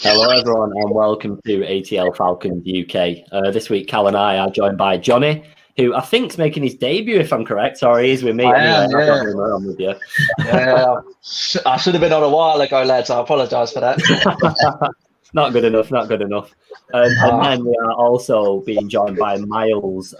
Hello, everyone, and welcome to ATL Falcons UK. This week, Cal and I are joined by Johnny, who I think is making his debut, if I'm correct. Sorry, he's with me anyway. Yeah. I've got him on with you. Yeah, I should have been on a while ago, lads. I apologise for that. Not good enough, not good enough. And then we are also being joined by Miles,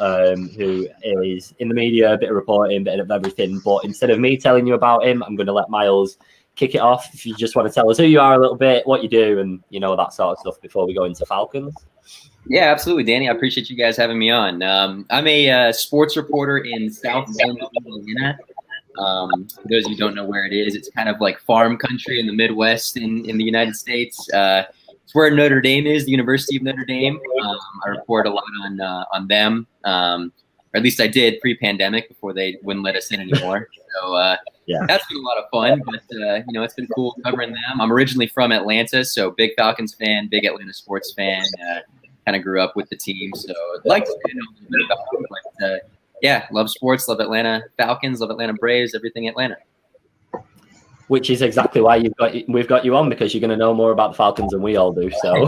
who is in the media, a bit of reporting, a bit of everything. But instead of me telling you about him, I'm going to let Miles kick it off. If you just want to tell us who you are a little bit, what you do, and that sort of stuff before we go into Falcons. Yeah, absolutely, Danny. I appreciate you guys having me on. I'm a sports reporter in South Bend, Indiana. For those of you who don't know where it is, it's kind of like farm country in the Midwest in the United States. It's where Notre Dame is, the University of Notre Dame. I report a lot on them, or at least I did pre-pandemic before they wouldn't let us in anymore. So yeah, that's been a lot of fun. But it's been cool covering them. I'm originally from Atlanta, so big Falcons fan, big Atlanta sports fan. Kind of grew up with the team, so I'd like to know a little bit about them. But yeah, love sports, love Atlanta Falcons, love Atlanta Braves, everything Atlanta. Which is exactly why we've got you on, because you're going to know more about the Falcons than we all do. So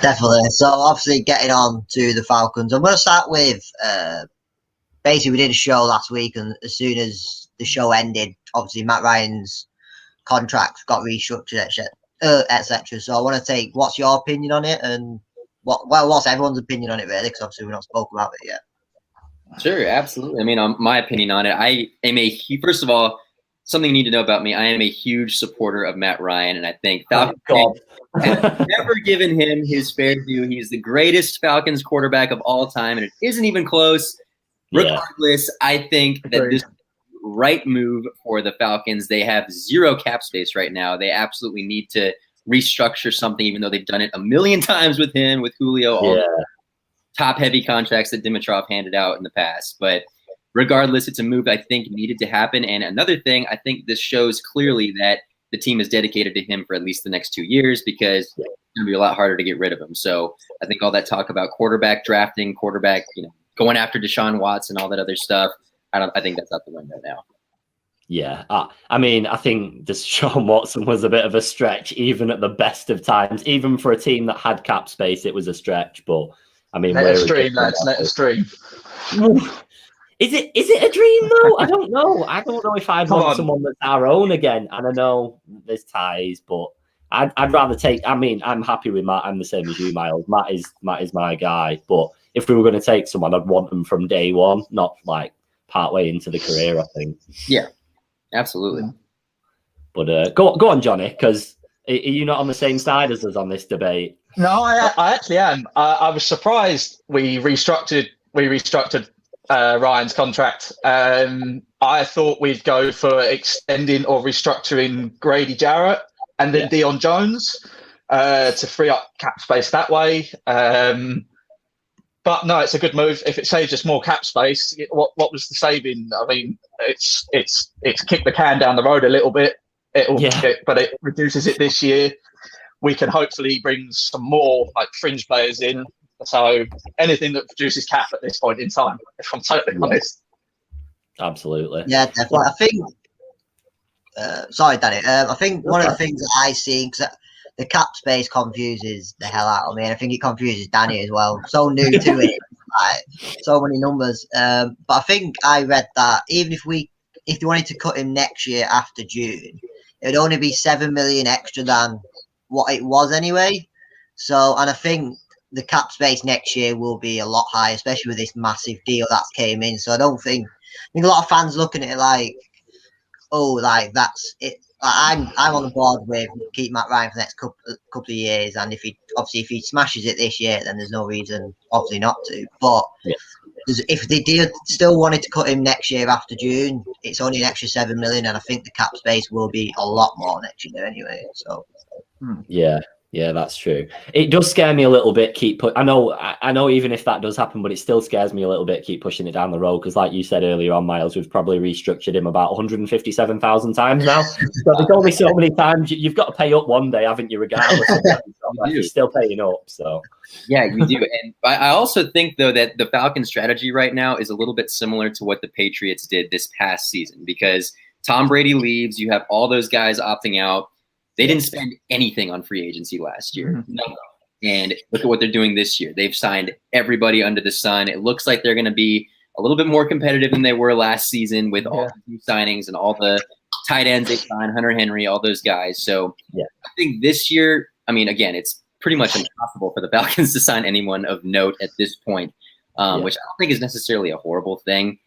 definitely. So obviously, getting on to the Falcons, I'm going to start with basically we did a show last week, and as soon as the show ended, obviously Matt Ryan's contract got restructured, etc. So I want to take what's your opinion on it, and what's everyone's opinion on it, really, because obviously we've not spoken about it yet. Sure, absolutely. I mean, my opinion on it, I am first of all, something you need to know about me, I am a huge supporter of Matt Ryan, and I think Falcons have never given him his fair due. He's the greatest Falcons quarterback of all time, and it isn't even close. Regardless, I think that this is the right move for the Falcons. They have zero cap space right now. They absolutely need to restructure something, even though they've done it a million times with him, with Julio, all the top-heavy contracts that Dimitrov handed out in the past. But regardless, it's a move I think needed to happen. And another thing, I think this shows clearly that the team is dedicated to him for at least the next 2 years, because it's going to be a lot harder to get rid of him. So I think all that talk about quarterback drafting, going after Deshaun Watson, all that other stuff, I think that's out the window now. Yeah, I mean, I think Deshaun Watson was a bit of a stretch, even at the best of times. Even for a team that had cap space, it was a stretch. But I mean, let us dream, lads. Let us dream. Is it a dream though? I don't know. I don't know if I'd want someone that's our own again. And I know there's ties, but I'd rather take. I mean, I'm happy with Matt. I'm the same as you, Miles. Matt is my guy. But if we were going to take someone, I'd want them from day one, not like partway into the career, I think. Yeah, absolutely. But go on, Johnny, because are you not on the same side as us on this debate? No, I actually am. I was surprised we restructured Ryan's contract. I thought we'd go for extending or restructuring Grady Jarrett and then Deion Jones to free up cap space that way. But no, it's a good move. If it saves us more cap space, what was the saving? I mean, it's kicked the can down the road a little bit. But it reduces it this year. We can hopefully bring some more fringer players in. So anything that produces cap at this point in time, if I'm totally honest. Absolutely. Yeah, definitely. I think. Sorry, Danny. I think one of the things that I see, because the cap space confuses the hell out of me, and I think it confuses Danny as well. So new to it, so many numbers. But I think I read that even if they wanted to cut him next year after June, it would only be 7 million extra than what it was anyway. So, and I think the cap space next year will be a lot higher, especially with this massive deal that came in. So I think a lot of fans looking at it like, that's it. I'm on the board with keep Matt Ryan for the next couple of years, and if he smashes it this year, then there's no reason obviously not to. But if they still wanted to cut him next year after June, it's only an extra 7 million, and I think the cap space will be a lot more next year anyway. So yeah, that's true. It does scare me a little bit. I know. Even if that does happen, but it still scares me a little bit. Keep pushing it down the road, because, like you said earlier on, Miles, we've probably restructured him about 157,000 times now. So there's only so many times you've got to pay up one day, haven't you? Regardless, you're still paying up. So yeah, you do. And I also think though that the Falcons' strategy right now is a little bit similar to what the Patriots did this past season, because Tom Brady leaves. You have all those guys opting out. They didn't spend anything on free agency last year. No. And look at what they're doing this year. They've signed everybody under the sun. It looks like they're going to be a little bit more competitive than they were last season with all the new signings and all the tight ends they signed, Hunter Henry, all those guys. So I think this year, I mean, again, it's pretty much impossible for the Falcons to sign anyone of note at this point, which I don't think is necessarily a horrible thing.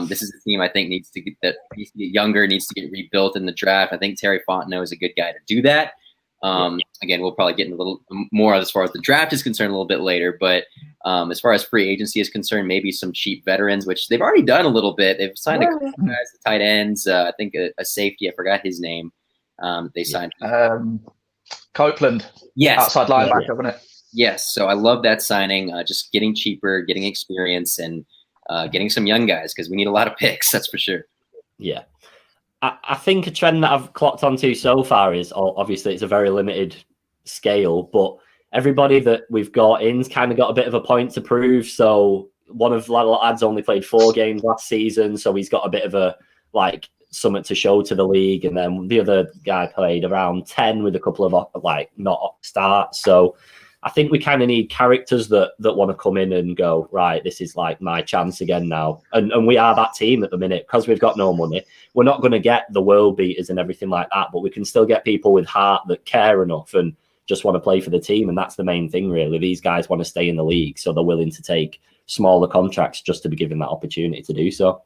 This is a team I think needs to get younger, needs to get rebuilt in the draft. I think Terry Fontenot is a good guy to do that. Again, we'll probably get in a little more as far as the draft is concerned a little bit later, but as far as free agency is concerned, maybe some cheap veterans, which they've already done a little bit. They've signed a couple guys, the tight ends, I think a safety, I forgot his name. They signed Copeland. Yes. Outside linebacker, wasn't it? Yes. So I love that signing, just getting cheaper, getting experience, and getting some young guys because we need a lot of picks, that's for sure. Yeah. I think a trend that I've clocked onto so far is, obviously it's a very limited scale, but everybody that we've got in's kind of got a bit of a point to prove. So one of the lads only played 4 games last season, so he's got a bit of a something to show to the league. And then the other guy played around 10 with a couple of not starts. So I think we kind of need characters that want to come in and go, right, this is like my chance again now. And we are that team at the minute because we've got no money. We're not going to get the world beaters and everything like that, but we can still get people with heart that care enough and just want to play for the team. And that's the main thing, really. These guys want to stay in the league, so they're willing to take smaller contracts just to be given that opportunity to do so.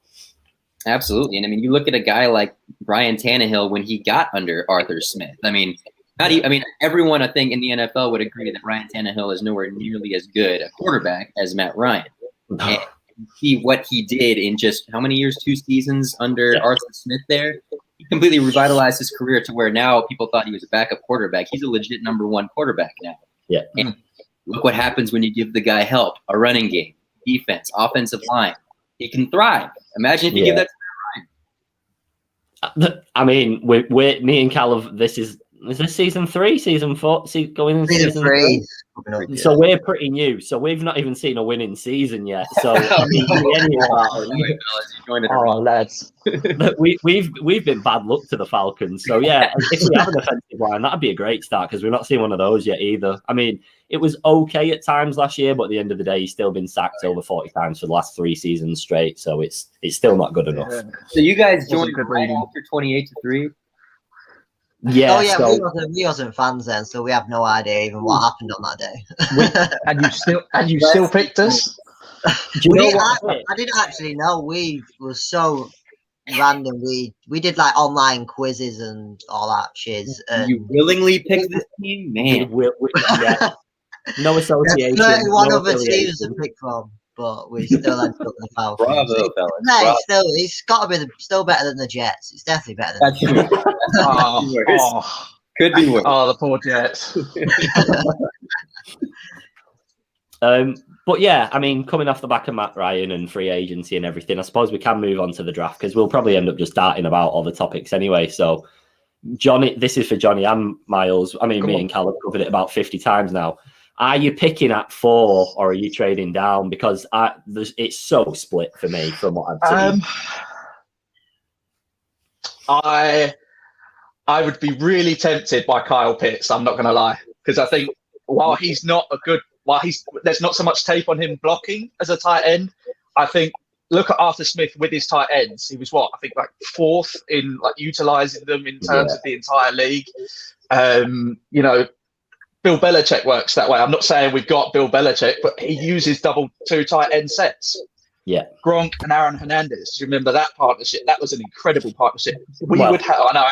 Absolutely. And I mean, you look at a guy like Ryan Tannehill when he got under Arthur Smith. I mean, everyone I think in the NFL would agree that Ryan Tannehill is nowhere nearly as good a quarterback as Matt Ryan. And see what he did in just how many years, 2 seasons under Arthur Smith there. He completely revitalized his career to where now people thought he was a backup quarterback. He's a legit number 1 quarterback now. Yeah. And look what happens when you give the guy help, a running game, defense, offensive line. He can thrive. Imagine if you give that to Matt Ryan. I mean, me and Cal, this is this season 3, season 4, going into season 3? So we're pretty new. So we've not even seen a winning season yet. So lads, we've been bad luck to the Falcons. So yeah, if we have an offensive line, that'd be a great start because we've not seen one of those yet either. I mean, it was okay at times last year, but at the end of the day, he's still been sacked over 40 times for the last 3 seasons straight. So it's still not good enough. So you guys joined right after 28-3. Yeah. Oh yeah, we wasn't fans then, so we have no idea even what happened on that day. and you still picked us. I didn't actually know. We were so random. We did like online quizzes and all that shiz. You willingly picked this team, man. No association. There's one other teams to pick from, but we still ended up with the Falcons. Bravo, fellas. No, it's got to be still better than the Jets. It's definitely better than the Jets. Could be worse. Oh, the poor Jets. But yeah, I mean, coming off the back of Matt Ryan and free agency and everything, I suppose we can move on to the draft because we'll probably end up just starting about all the topics anyway. So, Johnny, this is for Johnny and Miles. I mean, and Cal have covered it about 50 times now. Are you picking at 4 or are you trading down? Because it's so split for me from what I've seen. I would be really tempted by Kyle Pitts. I'm not going to lie, because I think while there's not so much tape on him blocking as a tight end. I think look at Arthur Smith with his tight ends. He was like 4th in utilizing them in terms of the entire league. Bill Belichick works that way. I'm not saying we've got Bill Belichick, but he uses 2 tight end sets. Yeah. Gronk and Aaron Hernandez. Do you remember that partnership? That was an incredible partnership. I know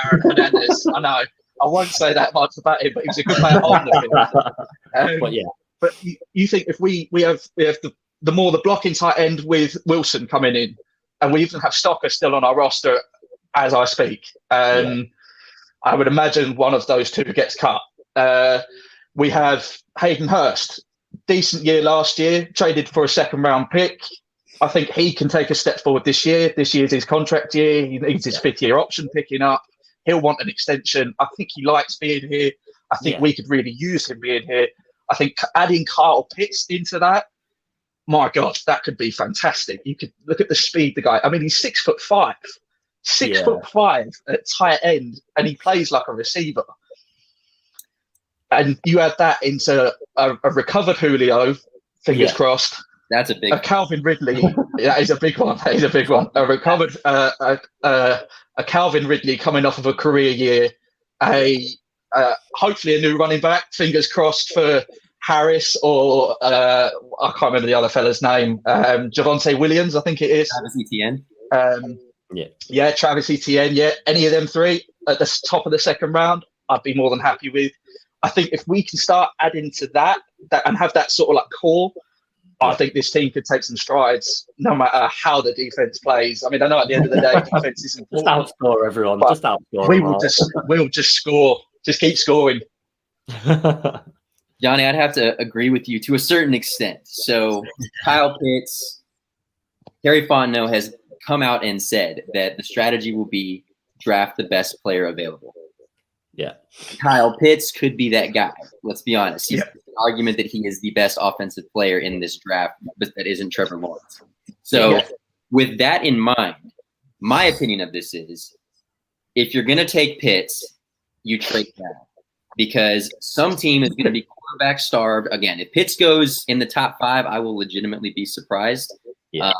Aaron Hernandez. I know. I won't say that much about him, but he was a good player on the field. But you think if we have the more the blocking tight end with Wilson coming in, and we even have Stocker still on our roster as I speak, I would imagine one of those 2 gets cut. We have Hayden Hurst, decent year last year, traded for a 2nd round pick. I think he can take a step forward this year. This year's his contract year. He needs his 5th year option picking up. He'll want an extension. I think he likes being here. I think we could really use him being here. I think adding Kyle Pitts into that, my God, that could be fantastic. You could look at the speed the guy. I mean, he's 6'5". 6'5" at tight end, and he plays like a receiver. And you add that into a recovered Julio, fingers crossed. That's a big. A Calvin Ridley. That is a big one. That is a big one. A recovered a Calvin Ridley coming off of a career year. Hopefully a new running back. Fingers crossed for Harris or I can't remember the other fella's name. Javonte Williams, I think it is. Travis Etienne. Travis Etienne. Yeah, any of them three at the top of the second round, I'd be more than happy with. I think if we can start adding to that and have that sort of like core, I think this team could take some strides no matter how the defense plays. I mean, I know at the end of the day, defense is important. Just outscore everyone. Just outscore. We'll just score. Just keep scoring. Johnny, I'd have to agree with you to a certain extent. So Kyle Pitts, Terry Fontenot has come out and said that the strategy will be draft the best player available. Yeah. Kyle Pitts could be that guy. Let's be honest. He's an argument that he is the best offensive player in this draft, but that isn't Trevor Lawrence. So with that in mind, my opinion of this is if you're going to take Pitts, you trade down because some team is going to be quarterback starved. Again, if Pitts goes in the top 5, I will legitimately be surprised. Yeah.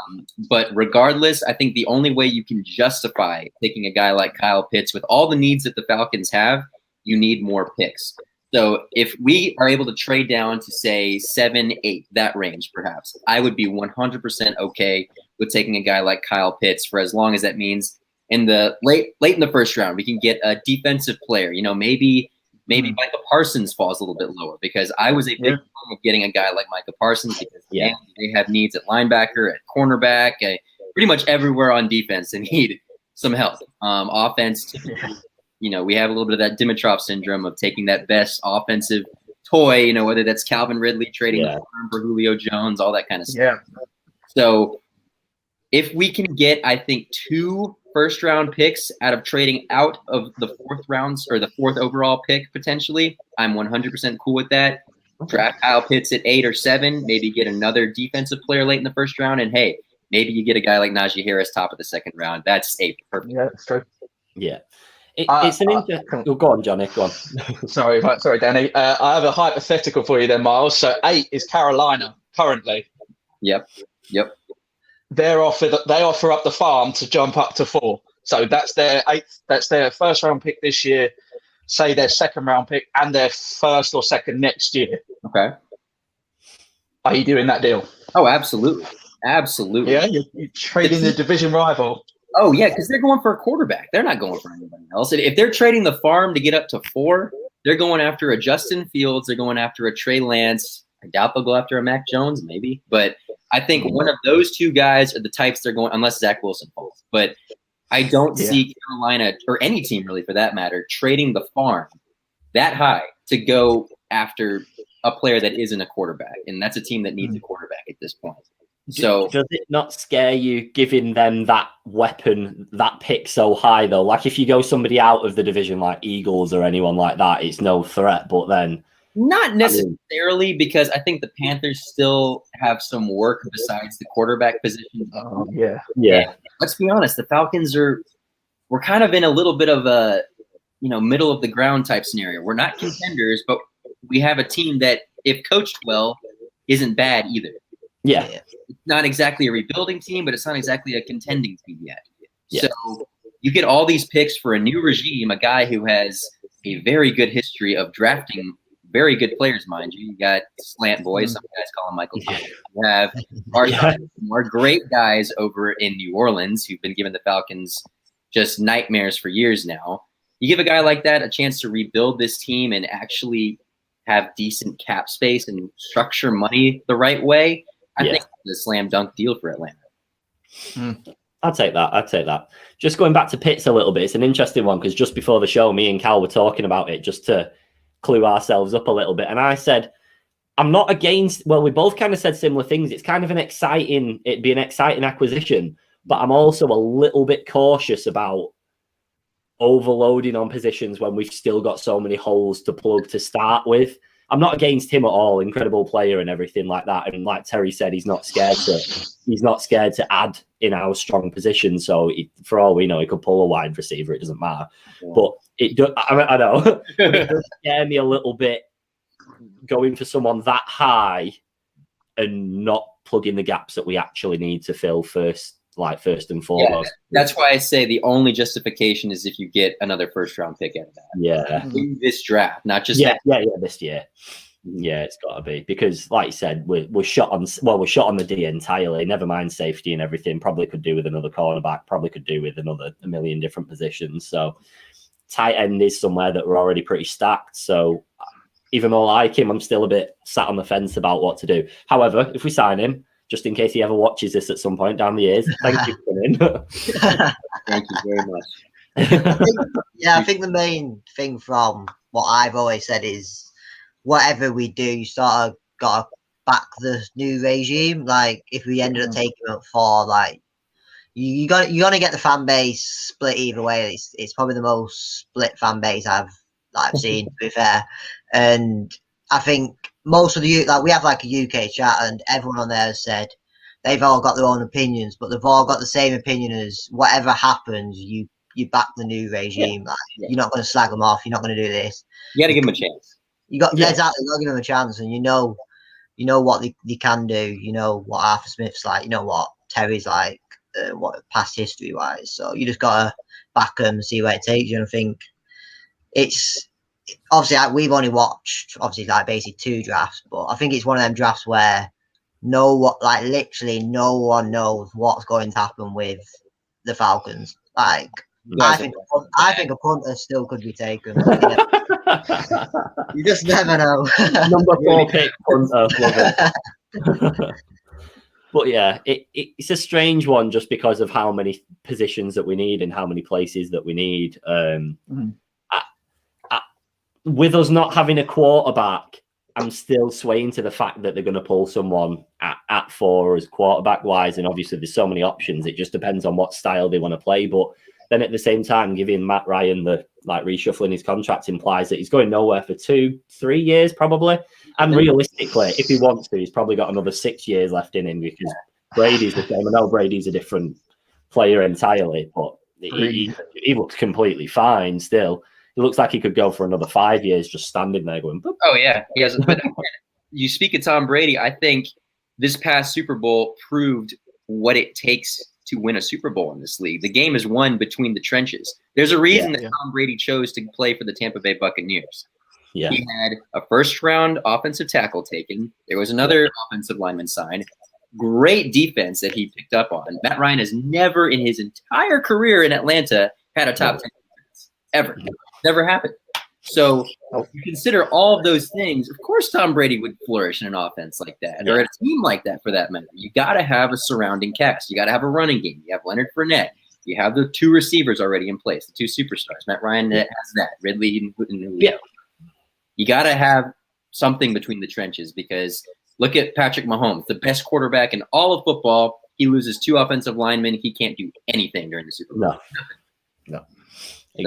But regardless, I think the only way you can justify taking a guy like Kyle Pitts with all the needs that the Falcons have, you need more picks. So if we are able to trade down to say 7, 8, that range perhaps, I would be 100% okay with taking a guy like Kyle Pitts for as long as that means in the late in the first round, we can get a defensive player. You know, maybe Micah Parsons falls a little bit lower because I was a big fan of getting a guy like Micah Parsons because they have needs at linebacker, at cornerback, pretty much everywhere on defense. They need some help. Offense, you know, we have a little bit of that Dimitrov syndrome of taking that best offensive toy, you know, whether that's Calvin Ridley trading the farm for Julio Jones, all that kind of stuff. Yeah. So if we can get, I think, 2 first-round picks out of trading out of the 4th rounds or the 4th overall pick potentially, I'm 100% cool with that. Draft Kyle Pitts at 8 or 7, maybe get another defensive player late in the first round, and hey, maybe you get a guy like Najee Harris top of the 2nd round. That's a perfect. Yeah, that's true. Yeah. It's an interesting. Go on, Johnny. Go on. Sorry, Danny. I have a hypothetical for you then, Miles. So 8 is Carolina currently. Yep. They offer up the farm to jump up to 4. So that's their 8th. That's their first round pick this year. Say their 2nd round pick and their 1st or 2nd next year. Okay. Are you doing that deal? Oh, absolutely. Yeah, you're trading the division rival. Oh, yeah, because they're going for a quarterback. They're not going for anybody else. If they're trading the farm to get up to 4, they're going after a Justin Fields. They're going after a Trey Lance. I doubt they'll go after a Mac Jones, maybe. But I think one of those 2 guys are the types they're going, unless Zach Wilson falls. But I don't see Carolina, or any team really for that matter, trading the farm that high to go after a player that isn't a quarterback. And that's a team that needs a quarterback at this point. So does it not scare you giving them that weapon, that pick so high though? Like if you go somebody out of the division like Eagles or anyone like that, it's no threat. But then not necessarily because I think the Panthers still have some work besides the quarterback position. Yeah. Let's be honest, the Falcons we're kind of in a little bit of a middle of the ground type scenario. We're not contenders, but we have a team that, if coached well, isn't bad either. Yeah. It's not exactly a rebuilding team, but it's not exactly a contending team yet. Yeah. So you get all these picks for a new regime, a guy who has a very good history of drafting very good players, mind you. You got Slant Boys, some guys call him Michael Thomas. You have our great guys over in New Orleans who've been giving the Falcons just nightmares for years now. You give a guy like that a chance to rebuild this team and actually have decent cap space and structure money the right way. I think it's a slam dunk deal for Atlanta. I'd take that. Just going back to Pitts a little bit, it's an interesting one because just before the show, me and Cal were talking about it just to clue ourselves up a little bit. And I said, I'm not against, well, we both kind of said similar things. It's kind of it'd be an exciting acquisition, but I'm also a little bit cautious about overloading on positions when we've still got so many holes to plug to start with. I'm not against him at all. Incredible player and everything like that. And like Terry said, he's not scared to add in our strong position. So for all we know, he could pull a wide receiver. It doesn't matter. Yeah. But it does. I know. But it does scare me a little bit going for someone that high and not plugging the gaps that we actually need to fill first and foremost. Yeah, that's why I say the only justification is if you get another first-round pick out of that. Yeah. In this draft, not just this year. Yeah, it's got to be, because, like you said, we're shot on the D entirely. Never mind safety and everything. Probably could do with another cornerback. Probably could do with a million different positions. So tight end is somewhere that we're already pretty stacked. So even though I like him, I'm still a bit sat on the fence about what to do. However, if we sign him, just in case he ever watches this at some point down the years, thank you for coming. Thank you very much. I think the main thing from what I've always said is whatever we do, you sort of got to back the new regime. Like, if we ended up taking him at 4, like, you're gonna get the fan base split either way. It's probably the most split fan base I've seen, to be fair. And I think most of we have like a UK chat, and everyone on there has said they've all got their own opinions, but they've all got the same opinion as whatever happens, you back the new regime. You're not going to slag them off. You're not going to do this. You got to give them a chance. Exactly. You got to give them a chance, and you know what they can do. You know what Arthur Smith's like. You know what Terry's like. What past history wise. So you just got to back them and see where it takes you. And I think it's obviously we've only watched basically 2 drafts, but I think it's one of them drafts where literally no one knows what's going to happen with the Falcons. I think a punter still could be taken. You just never know. Number 4 pick punter. But yeah, it's a strange one just because of how many positions that we need and how many places that we need. With us not having a quarterback, I'm still swaying to the fact that they're going to pull someone at 4 as quarterback wise. And obviously there's so many options. It just depends on what style they want to play. But then at the same time, giving Matt Ryan reshuffling his contract implies that he's going nowhere for 2-3 years probably. And realistically, if he wants to, he's probably got another 6 years left in him, because Brady's the same. I know Brady's a different player entirely, but he looks completely fine still. It looks like he could go for another 5 years just standing there going, boop. Oh, yeah. He has. But you speak of Tom Brady, I think this past Super Bowl proved what it takes to win a Super Bowl in this league. The game is won between the trenches. There's a reason that Tom Brady chose to play for the Tampa Bay Buccaneers. Yeah. He had a first-round offensive tackle taken. There was another offensive lineman signed. Great defense that he picked up on. Matt Ryan has never in his entire career in Atlanta had a top 10 defense. Ever. Never happened. So you consider all of those things. Of course, Tom Brady would flourish in an offense like that, or a team like that for that matter. You got to have a surrounding cast. You got to have a running game. You have Leonard Fournette. You have the 2 receivers already in place, the 2 superstars. Matt Ryan has that. Ridley and Julio. You got to have something between the trenches, because look at Patrick Mahomes, the best quarterback in all of football. He loses 2 offensive linemen. He can't do anything during the Super Bowl. No. You're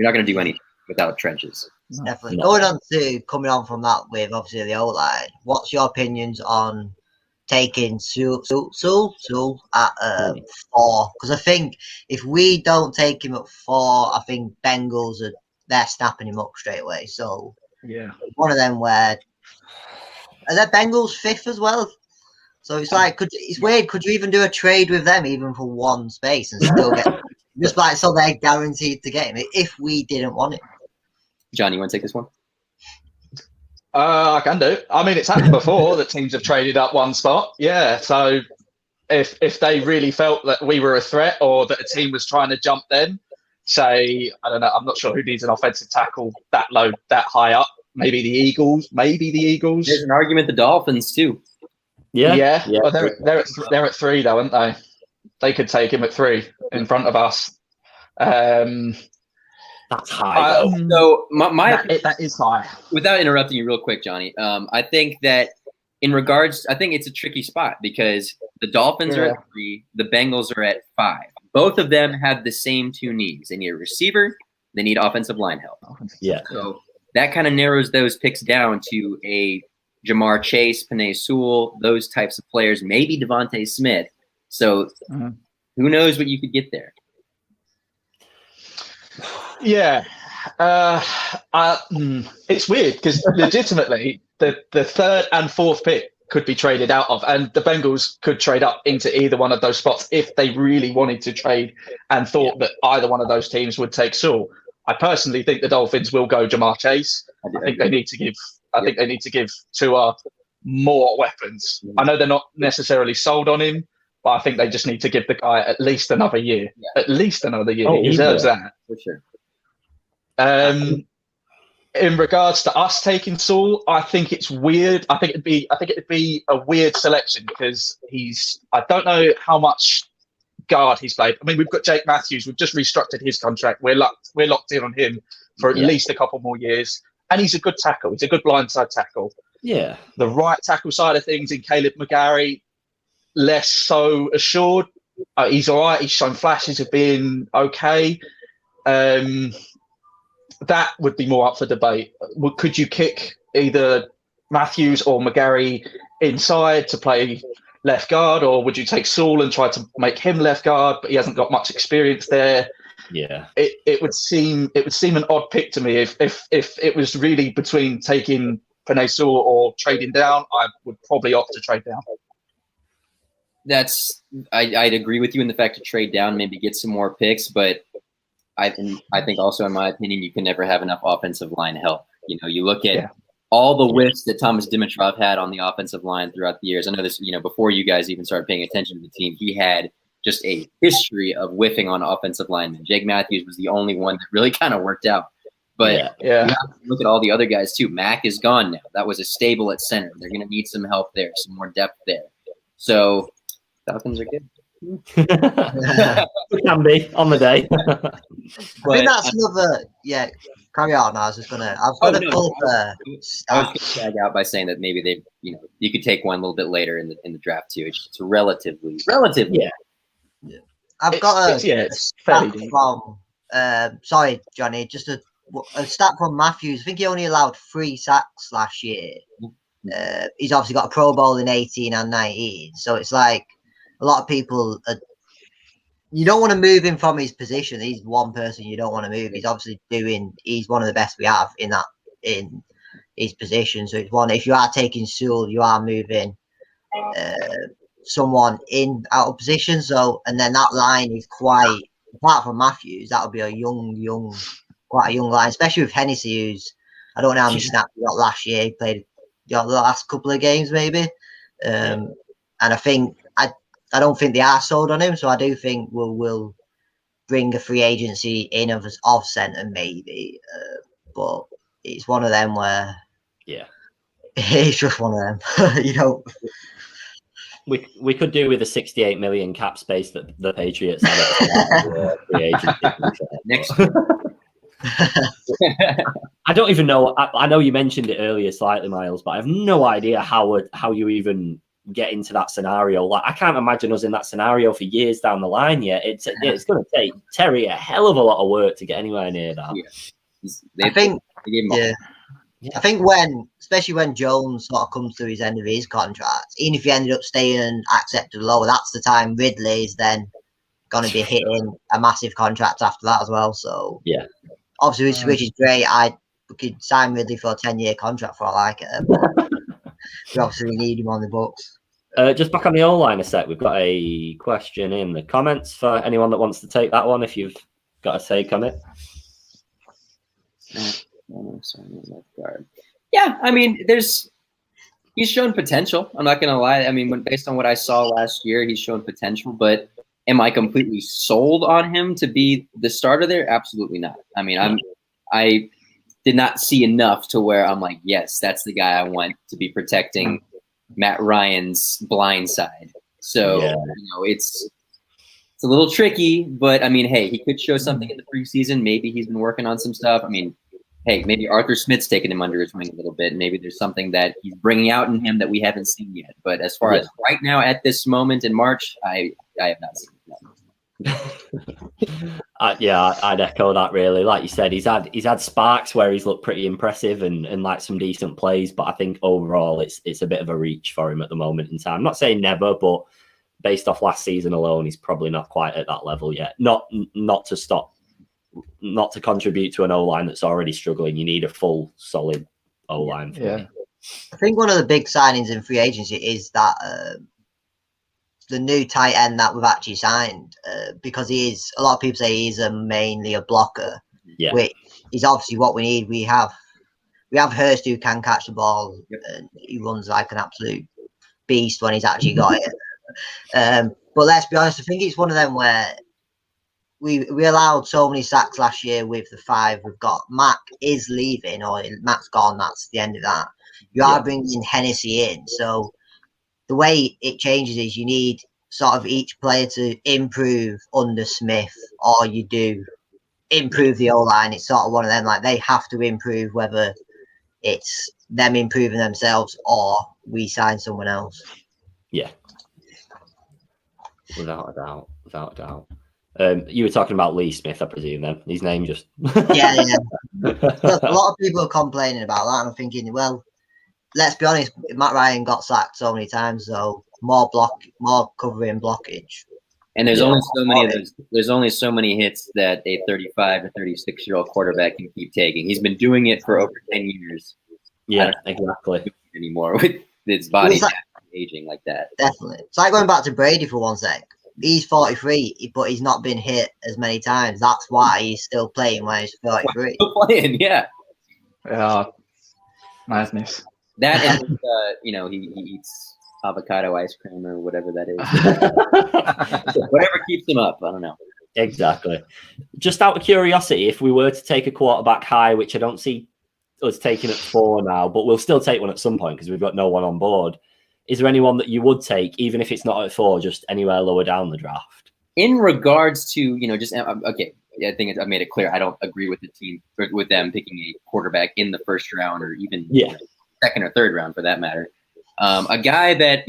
not going to do anything without trenches. Definitely. Going on to coming on from that with obviously the O-line, what's your opinions on taking Sewell at 4? Because I think if we don't take him at 4, I think Bengals they're snapping him up straight away. So one of them where are there Bengals 5th as well? So it's like it's weird. Could you even do a trade with them even for 1 space and still get just so they're guaranteed to get him if we didn't want it? John, you want to take this one? I can do. I mean, it's happened before that teams have traded up 1 spot. Yeah. So if they really felt that we were a threat, or that a team was trying to jump them, say, I don't know, I'm not sure who needs an offensive tackle that low, that high up. Maybe the Eagles. There's an argument the Dolphins too. Yeah. Well, they're at 3 though, aren't they? They could take him at 3 in front of us. That's high. So that is high. Without interrupting you real quick, Johnny, I think that I think it's a tricky spot, because the Dolphins are at 3, the Bengals are at 5. Both of them have the same 2 needs. They need a receiver. They need offensive line help. Yeah. So that kind of narrows those picks down to a Jamar Chase, Penei Sewell, those types of players, maybe Devontae Smith. So who knows what you could get there? Yeah. It's weird because legitimately the third and fourth pick could be traded out of, and the Bengals could trade up into either one of those spots if they really wanted to trade and thought that either one of those teams would take Sewell. I personally think the Dolphins will go Jamar Chase. I think they need to give Tua more weapons. I know they're not necessarily sold on him, but I think they just need to give the guy at least another year. At least another year. He deserves that. For sure. In regards to us taking Sewell, I think it's weird. I think it'd be a weird selection because I don't know how much guard he's played. I mean, we've got Jake Matthews. We've just restructured his contract. We're locked in on him for at least a couple more years. And he's a good tackle. He's a good blindside tackle. Yeah. The right tackle side of things in Caleb McGarry, less so assured. He's all right. He's shown flashes of being okay. That would be more up for debate. Could you kick either Matthews or McGarry inside to play left guard, or would you take Sewell and try to make him left guard, but he hasn't got much experience there? Yeah, it would seem an odd pick to me if it was really between taking Penei Sewell or trading down. I would probably opt to trade down. I'd agree with you in the fact to trade down, maybe get some more picks, but I think also, in my opinion, you can never have enough offensive line help. You know, you look at all the whiffs that Thomas Dimitrov had on the offensive line throughout the years. I know this, before you guys even started paying attention to the team, he had just a history of whiffing on offensive linemen. Jake Matthews was the only one that really kind of worked out. But you have to look at all the other guys too. Mack is gone now. That was a stable at center. They're going to need some help there, some more depth there. So Falcons are good. It can be on the day. I think that's another. Yeah, carry on. I was just gonna. I was gonna pull up. I was gonna tag out by saying that maybe they, you could take one a little bit later in the draft too. It's relatively. Yeah. I've got a stat from. Sorry, Johnny. Just a stat from Matthews. I think he only allowed 3 sacks last year. He's obviously got a Pro Bowl in 18 and 19, so it's like. A lot of people, you don't want to move him from his position. He's one person you don't want to move. He's obviously he's one of the best we have in his position. So it's one, if you are taking Sewell, you are moving someone out of position. So, and then that line is quite, apart from Matthews, that would be quite a young line, especially with Hennessy, who's, I don't know how many snaps he got last year. He played the last couple of games, maybe. And I think, I don't think they are sold on him, so I do think we'll bring a free agency in of centre maybe, but it's one of them where it's just one of them. We could do with a 68 million cap space that the Patriots had free agency. Next. I don't even know. I know you mentioned it earlier slightly, Miles, but I have no idea how you even get into that scenario. Like, I can't imagine us in that scenario for years down the line yet. It's going to take Terry a hell of a lot of work to get anywhere near that. I think especially when Jones sort of comes to his end of his contract, even if he ended up staying and accepted lower, that's the time Ridley's then going to be hitting a massive contract after that as well. So obviously, which is great. We could sign Ridley for a 10-year contract for all I like it. We obviously need him on the books. Just back on the O-line a sec. We've got a question in the comments for anyone that wants to take that one, if you've got a take on it. Yeah, I mean, he's shown potential. I'm not going to lie. I mean, based on what I saw last year, he's shown potential. But am I completely sold on him to be the starter there? Absolutely not. I mean, I did not see enough to where I'm like, yes, that's the guy I want to be protecting Matt Ryan's blind side. So, it's a little tricky, but I mean, hey, he could show something in the preseason. Maybe he's been working on some stuff. I mean, hey, maybe Arthur Smith's taking him under his wing a little bit. Maybe there's something that he's bringing out in him that we haven't seen yet. But as far as right now, at this moment in March, I have not seen it. Yeah, I'd echo that. Really, like you said, he's had sparks where he's looked pretty impressive and like some decent plays, but I think overall it's a bit of a reach for him at the moment in time. I'm not saying never, but based off last season alone, he's probably not quite at that level yet. Not to contribute to an O-line that's already struggling. You need a full, solid O-line. Yeah. I think one of the big signings in free agency is that the new tight end that we've actually signed, because he is, a lot of people say he's mainly a blocker, which is obviously what we need. We have Hurst who can catch the ball, and he runs like an absolute beast when he's actually got it. But let's be honest, I think it's one of them where we allowed so many sacks last year with the 5 we've got. Mac is leaving, or Mac's gone. That's the end of that. You are bringing Hennessy in, so the way it changes is you need sort of each player to improve under Smith, or you do improve the O-line. It's sort of one of them, like they have to improve, whether it's them improving themselves or we sign someone else. Yeah. Without a doubt. You were talking about Lee Smith, I presume, then. His name just... yeah. A lot of people are complaining about that, and I'm thinking, well, let's be honest, Matt Ryan got sacked so many times, so more covering blockage. And there's only so many of those. There's only so many hits that a 35 to 36-year-old quarterback can keep taking. He's been doing it for over 10 years. Yeah, exactly. Anymore with his body aging like that. Definitely. It's like going back to Brady for one sec. He's 43, but he's not been hit as many times. That's why he's still playing when he's 43. Still playing, yeah. Yeah, madness. That and he eats avocado ice cream or whatever that is. Whatever keeps him up. I don't know. Exactly. Just out of curiosity, if we were to take a quarterback high, which I don't see us taking at 4 now, but we'll still take one at some point because we've got no one on board. Is there anyone that you would take, even if it's not at 4, just anywhere lower down the draft? In regards to, okay, I think I've made it clear. I don't agree with the team, with them picking a quarterback in the first round or even second or third round for that matter. A guy that,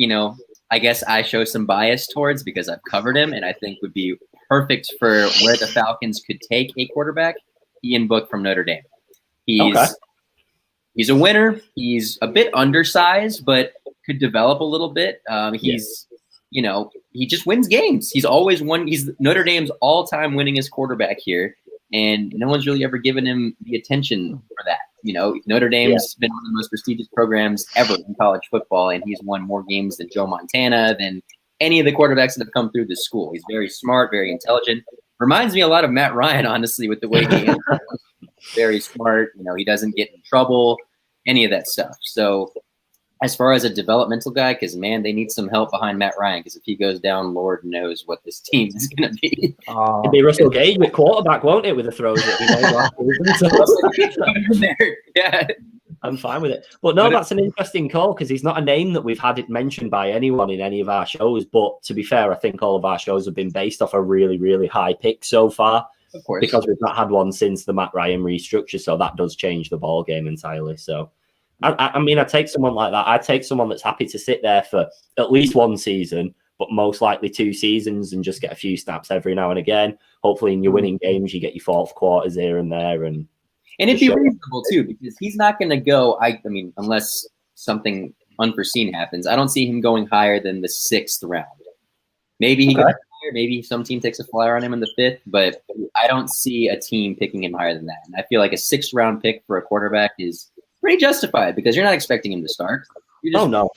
I guess I show some bias towards because I've covered him and I think would be perfect for where the Falcons could take a quarterback, Ian Book from Notre Dame. He's a winner. He's a bit undersized, but could develop a little bit. He just wins games. He's always won. He's Notre Dame's all-time winningest quarterback here, and no one's really ever given him the attention for that. Notre Dame's been one of the most prestigious programs ever in college football, and he's won more games than Joe Montana, than any of the quarterbacks that have come through this school. He's very smart, very intelligent. Reminds me a lot of Matt Ryan, honestly, with the way he is. Very smart. He doesn't get in trouble, any of that stuff. So as far as a developmental guy, because, man, they need some help behind Matt Ryan, because if he goes down, Lord knows what this team is going to be. It'll be Russell Gage with quarterback, won't it, with the throws that we made? Yeah. I'm fine with it. But no, that's an interesting call because he's not a name that we've had it mentioned by anyone in any of our shows. But to be fair, I think all of our shows have been based off a really, really high pick so far. Of course. Because we've not had one since the Matt Ryan restructure. So that does change the ball game entirely. So, I'd take someone like that. I'd take someone that's happy to sit there for at least 1 season, but most likely 2 seasons and just get a few snaps every now and again. Hopefully in your winning games, you get your 4th quarters here and there. And it'd be reasonable too, because he's not going to go, unless something unforeseen happens, I don't see him going higher than the 6th round. Maybe he goes higher, maybe some team takes a flyer on him in the 5th, but I don't see a team picking him higher than that. And I feel like a 6th round pick for a quarterback is pretty justified because you're not expecting him to start. No.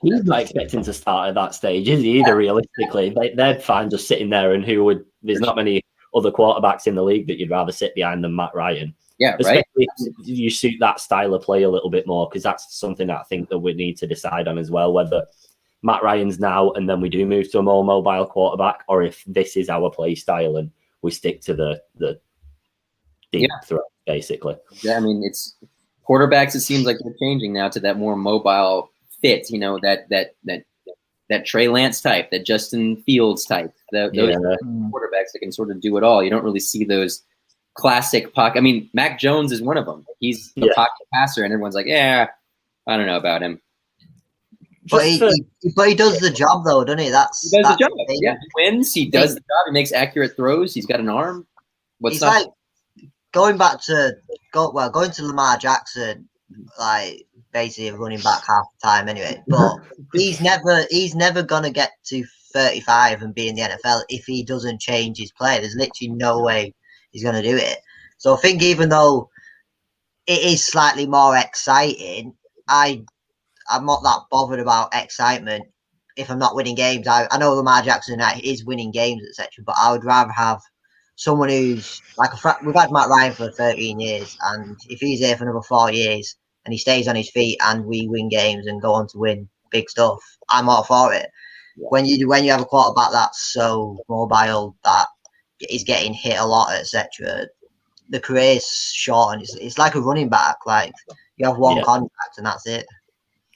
He's not expecting to start at that stage, is he, either, realistically? They're fine just sitting there, and there's not many other quarterbacks in the league that you'd rather sit behind than Matt Ryan. Yeah, especially right. if you suit that style of play a little bit more, because that's something that I think that we need to decide on as well, whether Matt Ryan's now and then we do move to a more mobile quarterback, or if this is our play style and we stick to the deep throw, basically. Yeah, it's quarterbacks. It seems like they're changing now to that more mobile fit. That Trey Lance type, that Justin Fields type. Those quarterbacks that can sort of do it all. You don't really see those classic pocket. Mac Jones is one of them. He's the pocket passer, and everyone's like, I don't know about him. But he does the job though, doesn't he? He does the job. Yeah, he wins. He does the job. He makes accurate throws. He's got an arm. What's up? Like going to Lamar Jackson, like basically a running back half the time anyway. But he's never gonna get to 35 and be in the NFL if he doesn't change his play. There's literally no way he's gonna do it. So I think even though it is slightly more exciting, I'm not that bothered about excitement if I'm not winning games. I know Lamar Jackson is winning games, etc. But I would rather have someone who's like we've had Matt Ryan for 13 years, and if he's here for another 4 years and he stays on his feet and we win games and go on to win big stuff, I'm all for it. When you have a quarterback that's so mobile that is getting hit a lot, etc., the career is short, and it's like a running back. Like you have one contract and that's it.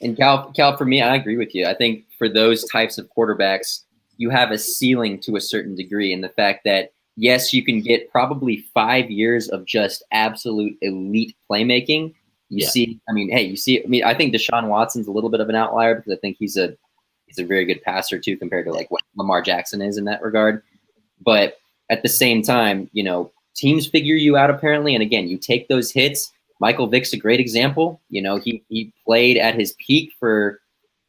And Cal, for me, I agree with you. I think for those types of quarterbacks, you have a ceiling to a certain degree, and the fact that yes, you can get probably 5 years of just absolute elite playmaking. You see, I mean, I think Deshaun Watson's a little bit of an outlier because I think he's a very good passer too compared to like what Lamar Jackson is in that regard. But at the same time, you know, teams figure you out apparently, and again, you take those hits. Michael Vick's a great example. You know, he played at his peak for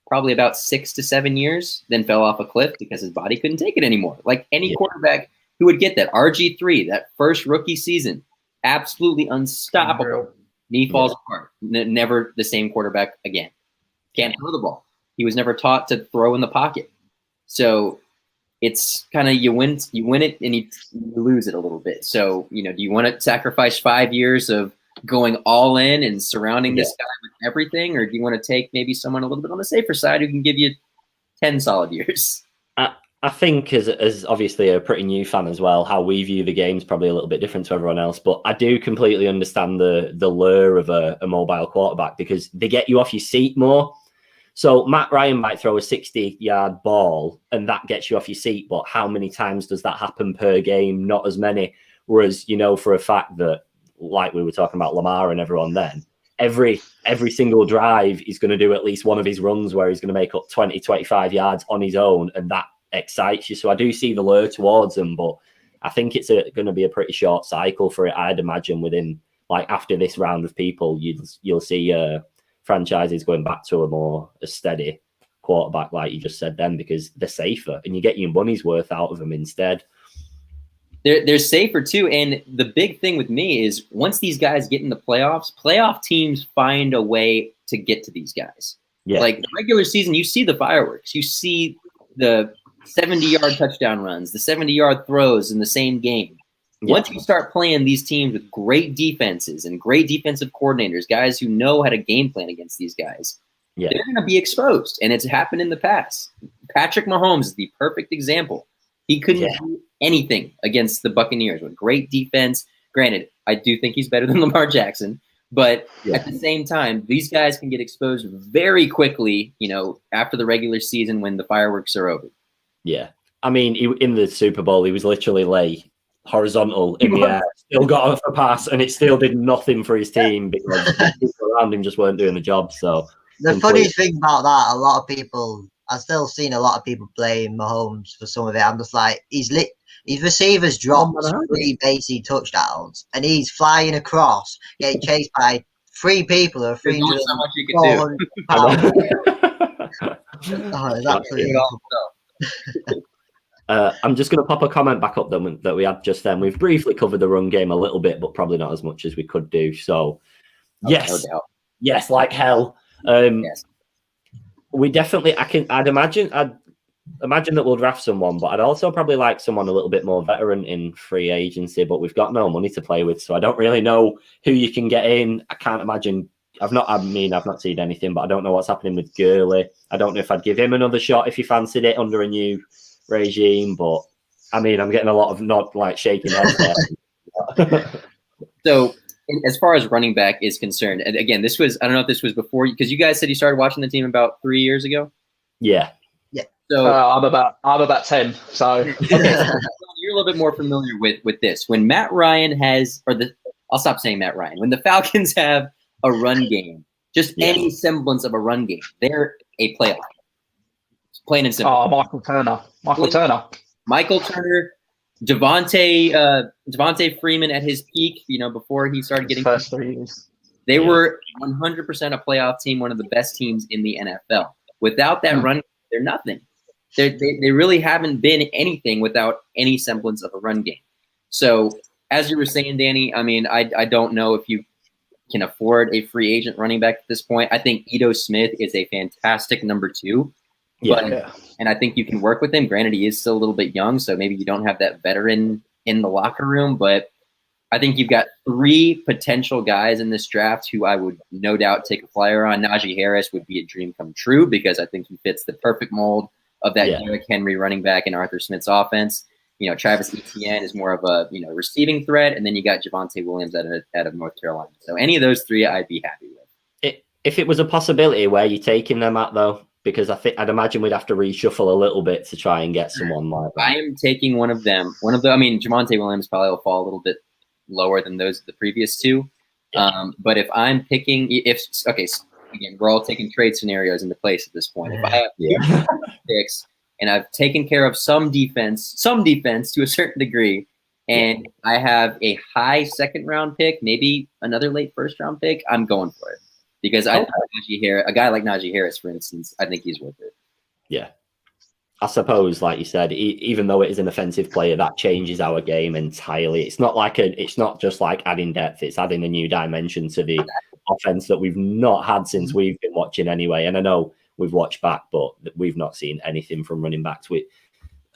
probably about 6 to 7 years, then fell off a cliff because his body couldn't take it anymore. Like any quarterback who would get that. RG3, that first rookie season, absolutely unstoppable. Knee falls apart. Never the same quarterback again. Can't throw the ball. He was never taught to throw in the pocket. So it's kind of you win it and you lose it a little bit. So, you know, do you want to sacrifice 5 years of going all in and surrounding this guy with everything, or do you want to take maybe someone a little bit on the safer side who can give you 10 solid years? I think as obviously a pretty new fan as well, how we view the game is probably a little bit different to everyone else. But I do completely understand the lure of a mobile quarterback because they get you off your seat more. So Matt Ryan might throw a 60-yard ball and that gets you off your seat. But how many times does that happen per game? Not as many. Whereas, you know, for a fact that, like we were talking about Lamar and everyone then, every single drive he's going to do at least one of his runs where he's going to make up 20, 25 yards on his own. And that excites you. So I do see the lure towards him, but I think it's going to be a pretty short cycle for it. I'd imagine within, like, after this round of people, you'll see franchises going back to a steady quarterback, like you just said then, because they're safer and you get your money's worth out of them instead. They're safer too. And the big thing with me is once these guys get in the playoffs, playoff teams find a way to get to these guys. Yeah. Like the regular season, you see the fireworks. You see the 70-yard touchdown runs, the 70-yard throws in the same game. Yeah. Once you start playing these teams with great defenses and great defensive coordinators, guys who know how to game plan against these guys, they're going to be exposed. And it's happened in the past. Patrick Mahomes is the perfect example. He couldn't do anything against the Buccaneers with great defense. Granted, I do think he's better than Lamar Jackson, but at the same time, these guys can get exposed very quickly, you know, after the regular season when the fireworks are over. Yeah. I mean, in the Super Bowl, he was literally lay horizontal in the air, still got off a pass, and it still did nothing for his team because the people around him just weren't doing the job. So the funny thing about that, a lot of people, I've still seen a lot of people blame Mahomes for some of it. I'm just like, his receivers dropped 3 basic touchdowns, and he's flying across, getting chased by 3 people who are 300 pounds. Oh, it's absolutely awful. I'm just going to pop a comment back up that we had just then. We've briefly covered the run game a little bit, but probably not as much as we could do. So, yes, like hell. Yes. We definitely, I'd imagine that we'll draft someone, but I'd also probably like someone a little bit more veteran in free agency, but we've got no money to play with. So I don't really know who you can get in. I can't imagine. I've not seen anything, but I don't know what's happening with Gurley. I don't know if I'd give him another shot if he fancied it under a new regime, but I mean, I'm getting a lot of not like shaking heads there. So as far as running back is concerned, and again, this was, I don't know if this was before, because you guys said you started watching the team about 3 years ago. Yeah. So I'm about 10. So okay, so you're a little bit more familiar with this. When Matt Ryan has, I'll stop saying Matt Ryan. When the Falcons have a run game, Just any semblance of a run game. They're a playoff. It's plain and simple. Oh, Michael Turner. Michael Turner, Devontae Freeman at his peak, before he started getting first 3 years. They were 100% a playoff team, one of the best teams in the NFL. Without that run, they're nothing. They really haven't been anything without any semblance of a run game. So, as you were saying, Danny, I mean, I don't know if you can afford a free agent running back at this point. I think Ito Smith is a fantastic number 2. And I think you can work with him. Granted, he is still a little bit young, so maybe you don't have that veteran in the locker room, but I think you've got 3 potential guys in this draft who I would no doubt take a flyer on. Najee Harris would be a dream come true because I think he fits the perfect mold of that Derrick Henry running back in Arthur Smith's offense. Travis Etienne is more of a receiving threat, and then you got Javonte Williams out of North Carolina. So any of those 3, I'd be happy with. If it was a possibility, where are you taking them at though? Because I'd imagine we'd have to reshuffle a little bit to try and get someone like that. I am taking one of them. Javonte Williams probably will fall a little bit lower than the previous 2. But if I'm picking, again, we're all taking trade scenarios into place at this point. If I have 2 picks and I've taken care of some defense to a certain degree, and I have a high 2nd round pick, maybe another late 1st round pick, I'm going for it. Because I think a guy like Najee Harris, for instance, I think he's worth it. Yeah. I suppose, like you said, even though it is an offensive player, that changes our game entirely. It's not just like adding depth; it's adding a new dimension to the offense that we've not had since we've been watching anyway. And I know we've watched back, but we've not seen anything from running backs.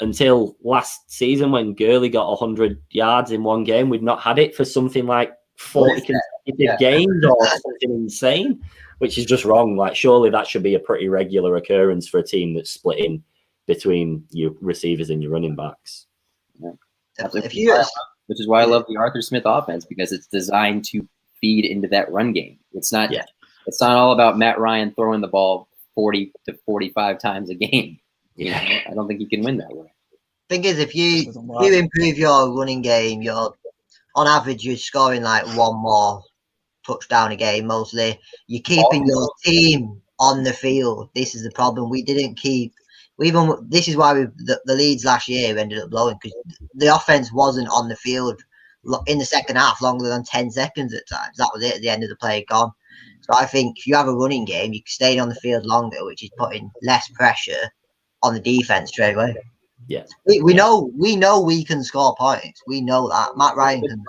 Until last season when Gurley got 100 yards in one game, we'd not had it for something like 40 consecutive games or something insane, which is just wrong. Like, surely that should be a pretty regular occurrence for a team that's splitting between your receivers and your running backs. Which is why I love the Arthur Smith offense, because it's designed to feed into that run game. It's not all about Matt Ryan throwing the ball 40 to 45 times a game. I don't think you can win that way. Thing is, if you improve your running game, on average, you're scoring like 1 more touchdown a game mostly. You're keeping your team on the field. This is the problem. We didn't keep. This is why the leads last year ended up blowing, because the offense wasn't on the field in the second half longer than 10 seconds at times. That was it. At the end of the play, gone. So I think if you have a running game, you can stay on the field longer, which is putting less pressure on the defense straight away. Yeah, we know we can score points. We know that Matt Ryan can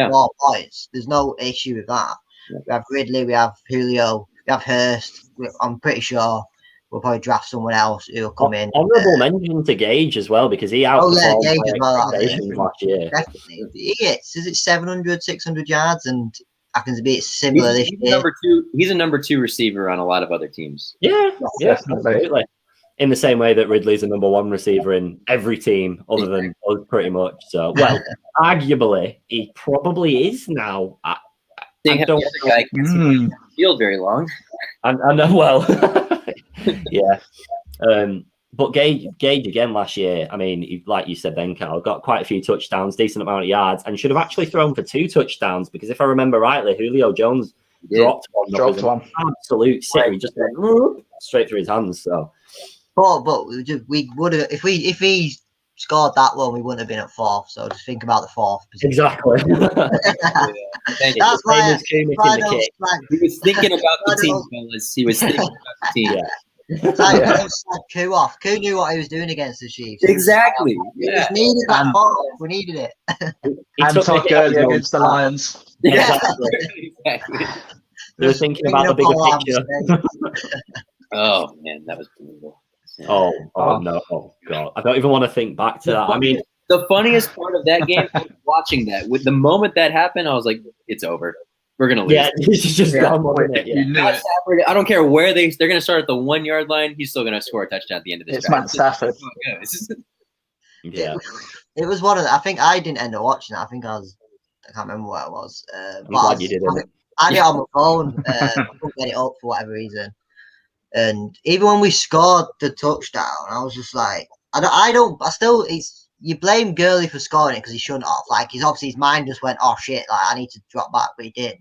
score points. There's no issue with that. Yeah. We have Ridley, we have Julio, we have Hurst. I'm pretty sure we'll probably draft someone else who'll come in. Honourable mention to Gage as well, because he outperformed Gage as well, last year. Definitely, he gets 700, 600 yards, and happens to be similar this year. He's a number 2 receiver on a lot of other teams. Yeah, absolutely. In the same way that Ridley's a number 1 receiver in every team other than us, pretty much. So, well, arguably, he probably is now. I don't the other guy can't field very long. I know, well, yeah. But Gage again last year, I mean, like you said then, Carl, got quite a few touchdowns, decent amount of yards, and should have actually thrown for 2 touchdowns, because if I remember rightly, Julio Jones dropped one. Absolute sitter. He just went straight through his hands. So. But we would have, if he scored that one, we wouldn't have been at 4th. So just think about the 4th position. Exactly. That's why he was thinking about the team, fellas. He was thinking about the team. It's like Koo off. Koo knew what he was doing against the Chiefs. Exactly. We just needed that ball. We needed it. And Todd Gurley against the Lions. Exactly. They were thinking about the bigger picture. Oh man, that was brutal. Oh no! Oh god! I don't even want to think back to that. I mean, the funniest part of that game was watching that. With the moment that happened, I was like, "It's over. We're gonna lose." Yeah, he's just gone. I don't care where they're gonna start at the 1 yard line. He's still gonna score a touchdown at the end of this. It's Matt Stafford. Yeah, it was one of the. I think I didn't end up watching it. I can't remember where it was. I'm glad you didn't. I had it on my phone. I couldn't get it up for whatever reason. And even when we scored the touchdown, I was just like, you blame Gurley for scoring it because he shouldn't have. Like, his mind just went, oh shit, like I need to drop back, but he did.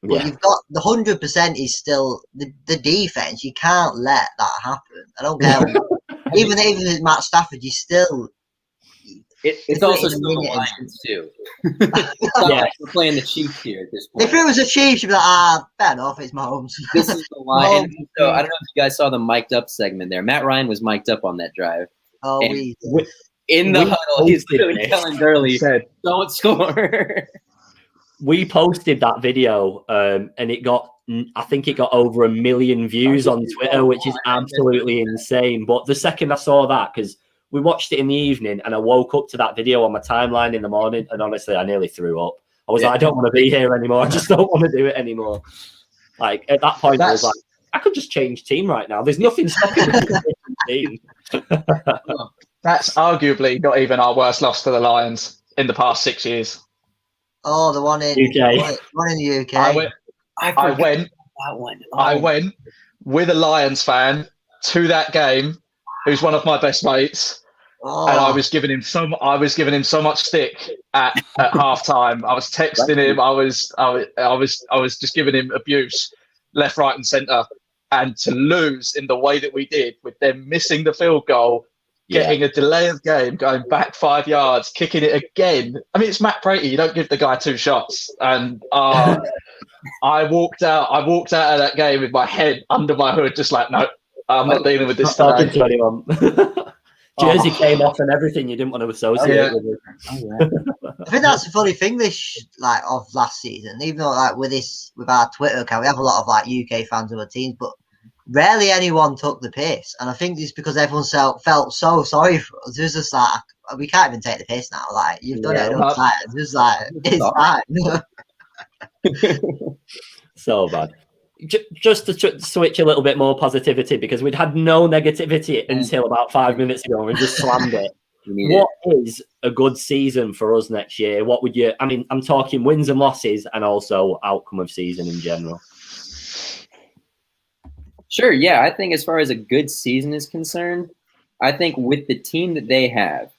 But you've got the 100% is still the defense. You can't let that happen. I don't care. even if Matt Stafford, you still. It's also still the Lions too. Like we're playing the Chiefs here at this point. If it was the Chiefs, you'd be like, fair enough, it's Mahomes. This is the Lions. So I don't know if you guys saw the mic'd up segment there. Matt Ryan was mic'd up on that drive. Oh, in the huddle, he's literally telling Gurley, "Don't score." We posted that video, and it got. I think it got over 1 million views on Twitter, which is absolutely insane. But the second I saw that, because we watched it in the evening, and I woke up to that video on my timeline in the morning, and honestly, I nearly threw up. I was like, I don't want to be here anymore. I just don't want to do it anymore. Like, at that point, I was like, I could just change team right now. There's nothing stopping me from changing team. That's arguably not even our worst loss to the Lions in the past 6 years. Oh, the one in UK. One in the UK. I went with a Lions fan to that game, who's one of my best mates. And I was giving him so much stick at halftime. I was texting him. I was just giving him abuse, left, right, and centre. And to lose in the way that we did, with them missing the field goal, getting a delay of game, going back 5 yards, kicking it again. I mean, it's Matt Brady. You don't give the guy 2 shots. And I walked out of that game with my head under my hood, just like, no, I'm not dealing with this today. To anyone. Jersey came off and everything. You didn't want to associate with it. I think that's the funny thing of last season. Even though with our Twitter account, we have a lot of UK fans of our teams, but rarely anyone took the piss. And I think it's because everyone felt so sorry for us. It was just like, we can't even take the piss now. Like, you've done it enough times. Just like, it's fine. So bad. Just to switch a little bit more positivity, because we'd had no negativity until about 5 minutes ago, and we just slammed it. What is a good season for us next year? What would you? I mean, I'm talking wins and losses, and also outcome of season in general. Sure. Yeah, I think as far as a good season is concerned, I think with the team that they have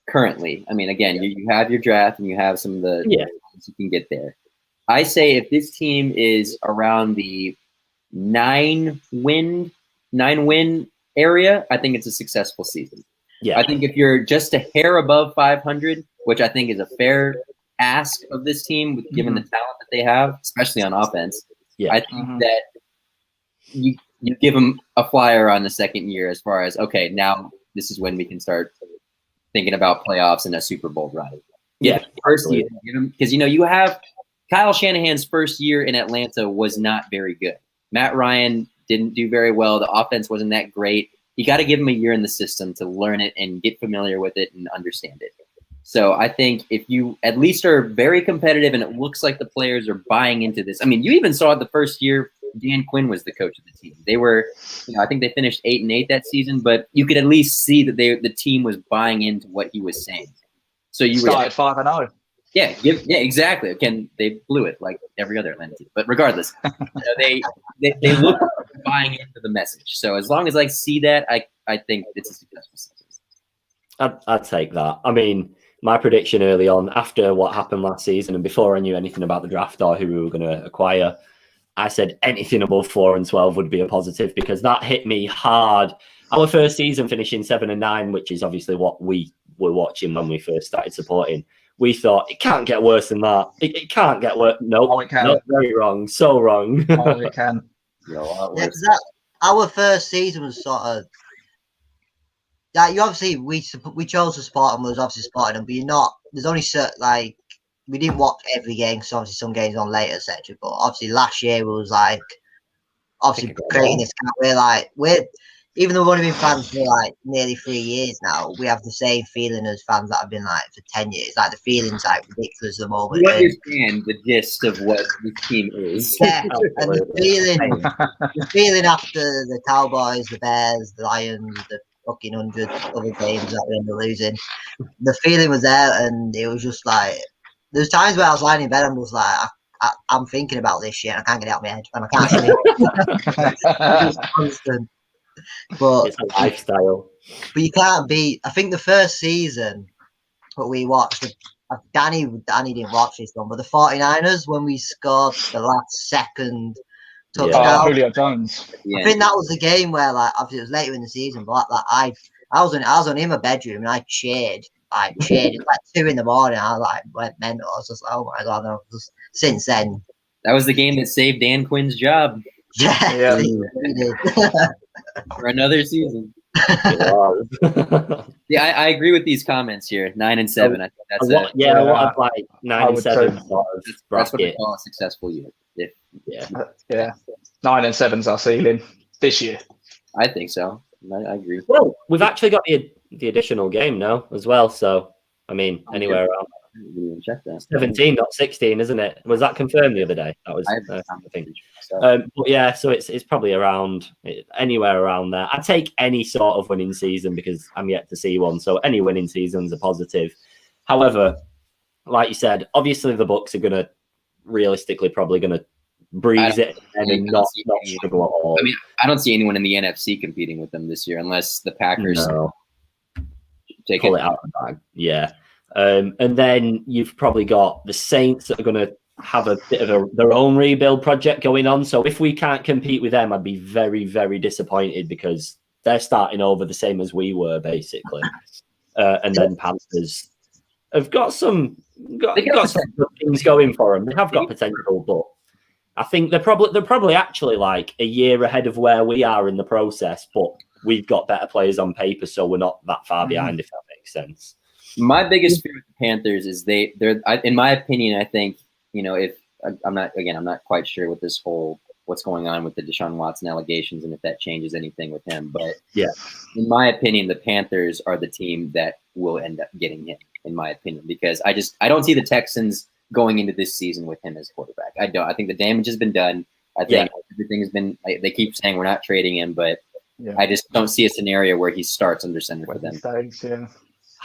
currently, I mean, again, you have your draft and you have some of the things you can get there. I say if this team is around the 9-win area, I think it's a successful season. Yeah. I think if you're just a hair above 500, which I think is a fair ask of this team, given the talent that they have, especially on offense, I think that you give them a flyer on the second year as far as, okay, now this is when we can start thinking about playoffs and a Super Bowl run. Yeah, first year, because you have Kyle Shanahan's first year in Atlanta was not very good. Matt Ryan didn't do very well. The offense wasn't that great. You got to give him a year in the system to learn it and get familiar with it and understand it. So I think if you at least are very competitive and it looks like the players are buying into this. I mean, you even saw it the first year Dan Quinn was the coach of the team. They were, I think they finished 8-8 that season, but you could at least see that the team was buying into what he was saying. So you started 5-0. Yeah, exactly. Again, they blew it like every other Atlanta team. But regardless, they look buying into the message. So as long as I see that, I think it's a successful season. I'd take that. I mean, my prediction early on, after what happened last season and before I knew anything about the draft or who we were going to acquire, I said anything above 4-12 would be a positive, because that hit me hard. Our first season finishing 7-9, which is obviously what we were watching when we first started supporting. We thought it can't get worse than that. It can't get worse. No, it can. No, very wrong. So wrong. Oh, it can. Our first season was sort of you obviously we chose to support them. Was obviously supporting them, but you're not. There's only certain we didn't watch every game, so obviously some games on later, etc. But obviously last year was obviously creating this kind. We're even though we've only been fans for nearly 3 years now, we have the same feeling as fans that have been for 10 years. The feeling's ridiculous at the moment. You understand the gist of what this team is. Yeah, and the feeling after the Cowboys, the Bears, the Lions, the fucking 100 other games that we ended up losing, the feeling was there, and it was just there's times where I was lying in bed and was I'm thinking about this shit and I can't get it out of my head and I can't sleep. It's constant. But it's a lifestyle. But you can't beat. I think the first season what we watched, Danny didn't watch this one, but the 49ers, when we scored the last second touchdown, Julio Jones. I think that was the game where, like, obviously it was later in the season, but like, I was in my bedroom and I cheered. It's like 2 a.m. I went mental. I was just like, oh my god! Since then, that was the game that saved Dan Quinn's job. Yeah. He did. For another season. Yeah, I agree with these comments here. 9 and 7. I think that's a lot of like 9 and 7. That's what they call a successful year. Yeah. 9 and 7's our ceiling this year. I think so. I agree. Well, we've actually got the additional game now as well. So, I mean, anywhere around. Check that. 17, not 16, isn't it? Was that confirmed the other day? That was, I think. But yeah, so it's probably around anywhere around there. I take any sort of winning season because I'm yet to see one. So any winning seasons are positive. However, like you said, obviously the Bucs are going to realistically probably going to breeze it and not struggle at all. I mean, I don't see anyone in the NFC competing with them this year unless the Packers pull it out of the bag. Yeah. And then you've probably got the Saints that are going to have a bit of their own rebuild project going on. So if we can't compete with them, I'd be very, very disappointed because they're starting over the same as we were, basically. And then Panthers have got some good things going for them. They have got potential, but I think they're probably actually like a year ahead of where we are in the process. But we've got better players on paper, so we're not that far behind, if that makes sense. My biggest fear with the Panthers is they're in my opinion, I think, if I'm not quite sure with this whole what's going on with the Deshaun Watson allegations and if that changes anything with him. But yeah, in my opinion, the Panthers are the team that will end up getting him, in my opinion, because I don't see the Texans going into this season with him as quarterback. I don't. I think the damage has been done. I think everything has been. They keep saying we're not trading him, but I just don't see a scenario where he starts under center for them.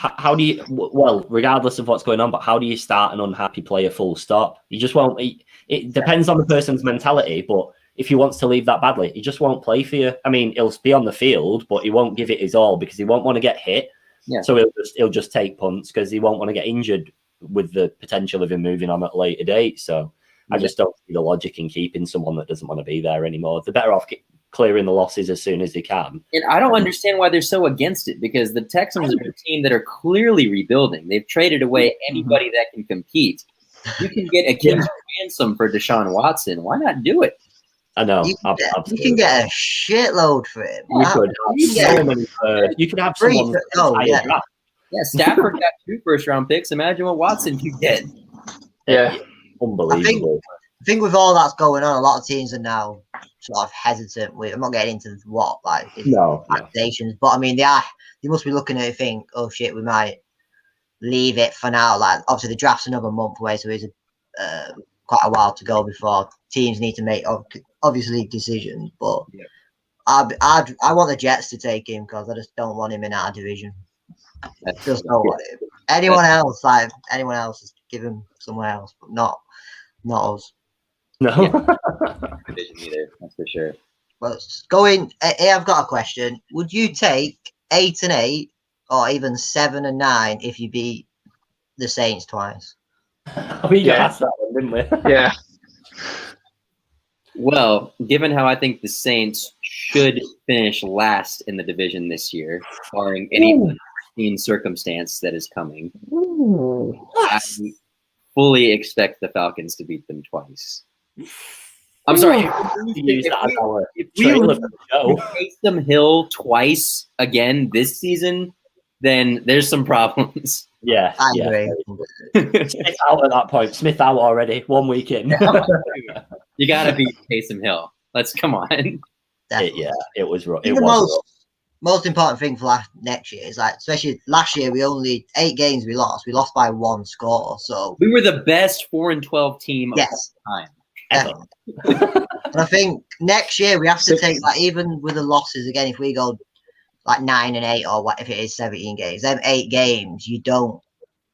How do you, well, regardless of what's going on, but how do you start an unhappy player full stop? You just won't. It depends on the person's mentality, but if he wants to leave that badly, he just won't play for you. I mean, he'll be on the field, but he won't give it his all because he won't want to get hit. Yeah. So he'll just take punts because he won't want to get injured with the potential of him moving on at a later date. So I just don't see the logic in keeping someone that doesn't want to be there anymore. They're better off clearing the losses as soon as they can. And I don't understand why they're so against it because the Texans are a team that are clearly rebuilding. They've traded away anybody that can compete. You can get a king's ransom for Deshaun Watson. Why not do it? I know. You can get a shitload for him. You could have someone. Yeah, Stafford got 2 first-round picks. Imagine what Watson could get. Yeah, unbelievable. I think with all that's going on, a lot of teams are now sort of hesitant. I'm not getting into accusations, but I mean they must be looking at it and think, oh shit, we might leave it for now. Like obviously the draft's another month away, so it's quite a while to go before teams need to make obviously decisions. But I want the Jets to take him because I just don't want him in our division. Just don't want him. Anyone else, just give him somewhere else, but not us. No. Division either, that's for sure. Well, I've got a question. Would you take 8-8 or even 7-9 if you beat the Saints twice? We asked that one, didn't we? Yeah. Well, given how I think the Saints should finish last in the division this year, barring any unforeseen circumstance that is coming, I fully expect the Falcons to beat them twice. I'm sorry. If we lose Taysom Hill twice again this season, then there's some problems. Yeah, I agree. Smith out at that point. Smith out already. 1 week in. You got to beat Taysom Hill. Come on. It was rough. The most important thing for next year is especially last year, we only 8 games we lost. We lost by 1 score. So we were the best 4-12 team of all time. And I think next year we have to take even with the losses again. If we go 9-8 or what, if it is 17 games, them 8 games,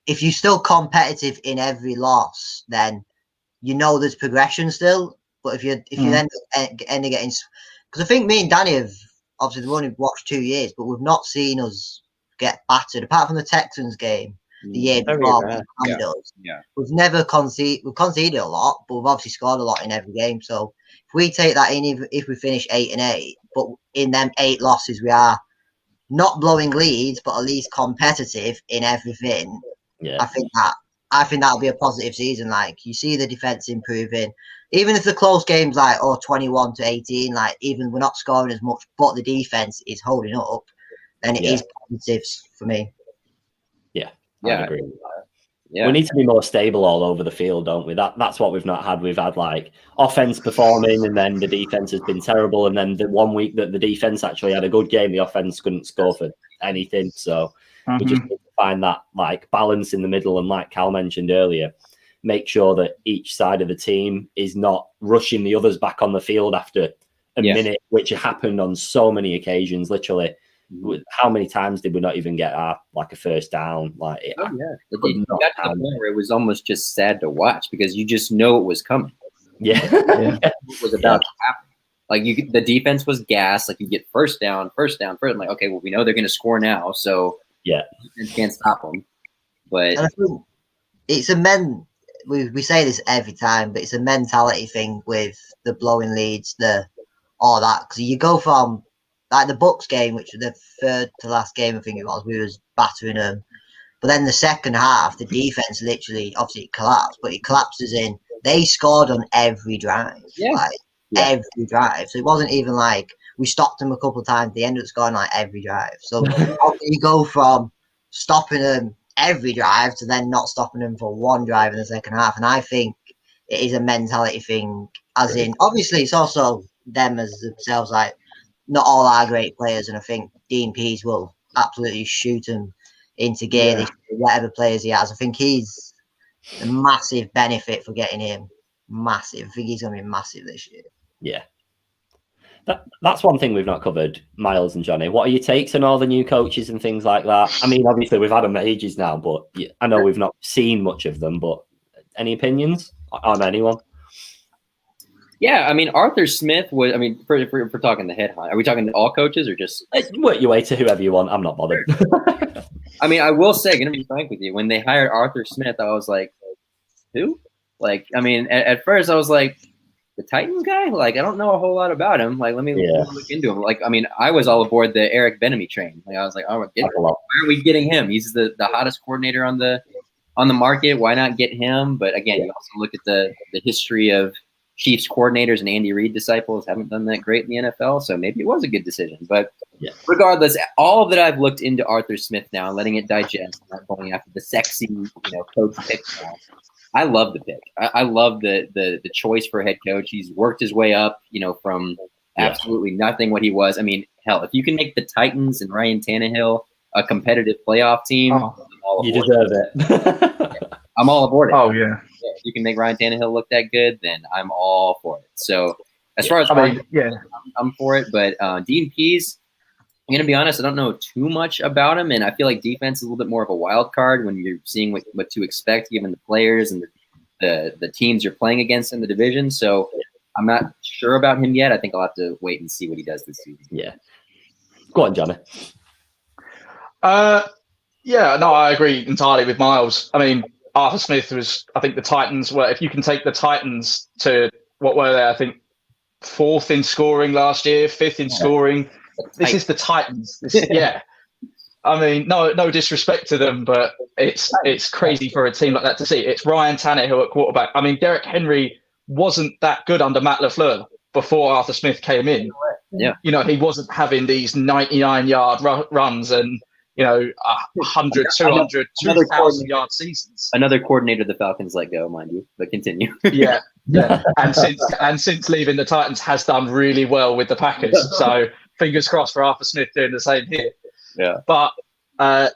if you're still competitive in every loss, then there's progression still. But if you then end up getting, because I think me and Danny have obviously we've only watched 2 years, but we've not seen us get battered apart from the Texans game. the year before. We've never conceded. We've conceded a lot, but we've obviously scored a lot in every game. So if we take that in, if we finish 8-8, but in them 8 losses, we are not blowing leads, but at least competitive in everything. Yeah, I think that'll be a positive season. Like, you see the defense improving, even if the close games like 21-18, like even we're not scoring as much, but the defense is holding up, then it is positives for me. Yeah, I agree with that. Yeah. We need to be more stable all over the field, don't we? That's what we've not had. We've had like offense performing, and then the defense has been terrible. And then the 1 week that the defense actually had a good game, the offense couldn't score for anything. So we just need to find that like balance in the middle. And like Cal mentioned earlier, make sure that each side of the team is not rushing the others back on the field after a minute, which happened on so many occasions. Literally, how many times did we not even get a first down? Like, it got to the point where it was almost just sad to watch, because you just know it was coming. It was about to happen. Like, the defense was gassed. Like, you get first down. I'm like, okay, well, we know they're going to score now, so defense can't stop them. But I think it's we say this every time, but it's a mentality thing with the blowing leads, all that, because you go from like the Bucks game, which was the third to last game, I think it was, we was battering them. But then the second half, the defense literally, obviously, it collapsed, but it collapses in. They scored on every drive, every drive. So it wasn't even like we stopped them a couple of times. They ended up scoring like every drive. So how can you go from stopping them every drive to then not stopping them for one drive in the second half? And I think it is a mentality thing, as in, obviously, it's also them as themselves, like, not all are great players, and I think Dean Pease will absolutely shoot him into gear this year, whatever players he has. I think he's a massive benefit for getting him. Massive. I think he's going to be massive this year. Yeah. That's one thing we've not covered, Miles and Johnny. What are your takes on all the new coaches and things like that? I mean, obviously, we've had them ages now, but I know we've not seen much of them, but any opinions on anyone? Yeah, I mean, Arthur Smith was, I mean, if we're talking the head hunt, are we talking to all coaches or just? Work your way to whoever you want. I'm not bothered. I mean, I will say, going to be frank with you, when they hired Arthur Smith, I was like, who? Like, I mean, at first I was like, the Titans guy? Like, I don't know a whole lot about him. Like, let me look into him. Like, I mean, I was all aboard the Eric Bieniemy train. Like, I was like, oh, why are we getting him? He's the hottest coordinator on the market. Why not get him? But again, you also look at the history of Chiefs coordinators and Andy Reid disciples haven't done that great in the NFL, so maybe it was a good decision. But regardless, all that I've looked into Arthur Smith now, letting it digest, not going after the sexy, coach pick now, I love the pick. I love the choice for a head coach. He's worked his way up, from absolutely nothing what he was. I mean, hell, if you can make the Titans and Ryan Tannehill a competitive playoff team, you deserve it. I'm all aboard it. Oh, yeah. If you can make Ryan Tannehill look that good, then I'm all for it. So as far as I'm for it. But Dean Pease, I'm going to be honest, I don't know too much about him. And I feel like defense is a little bit more of a wild card when you're seeing what to expect given the players and the teams you're playing against in the division. So I'm not sure about him yet. I think I'll have to wait and see what he does this season. Yeah. Go on, Johnny. Yeah, no, I agree entirely with Miles. I mean, Arthur Smith was, I think the Titans were, if you can take the Titans to, what were they, I think, 4th in scoring last year, 5th in scoring. This is the Titans. I mean, no disrespect to them, but it's crazy for a team like that to see. It's Ryan Tannehill at quarterback. I mean, Derrick Henry wasn't that good under Matt LaFleur before Arthur Smith came in. Yeah. He wasn't having these 99-yard runs and, 100, 200, 2,000-yard seasons. Another coordinator the Falcons let go, mind you, but continue. Yeah. And since leaving the Titans has done really well with the Packers. So fingers crossed for Arthur Smith doing the same here. Yeah. But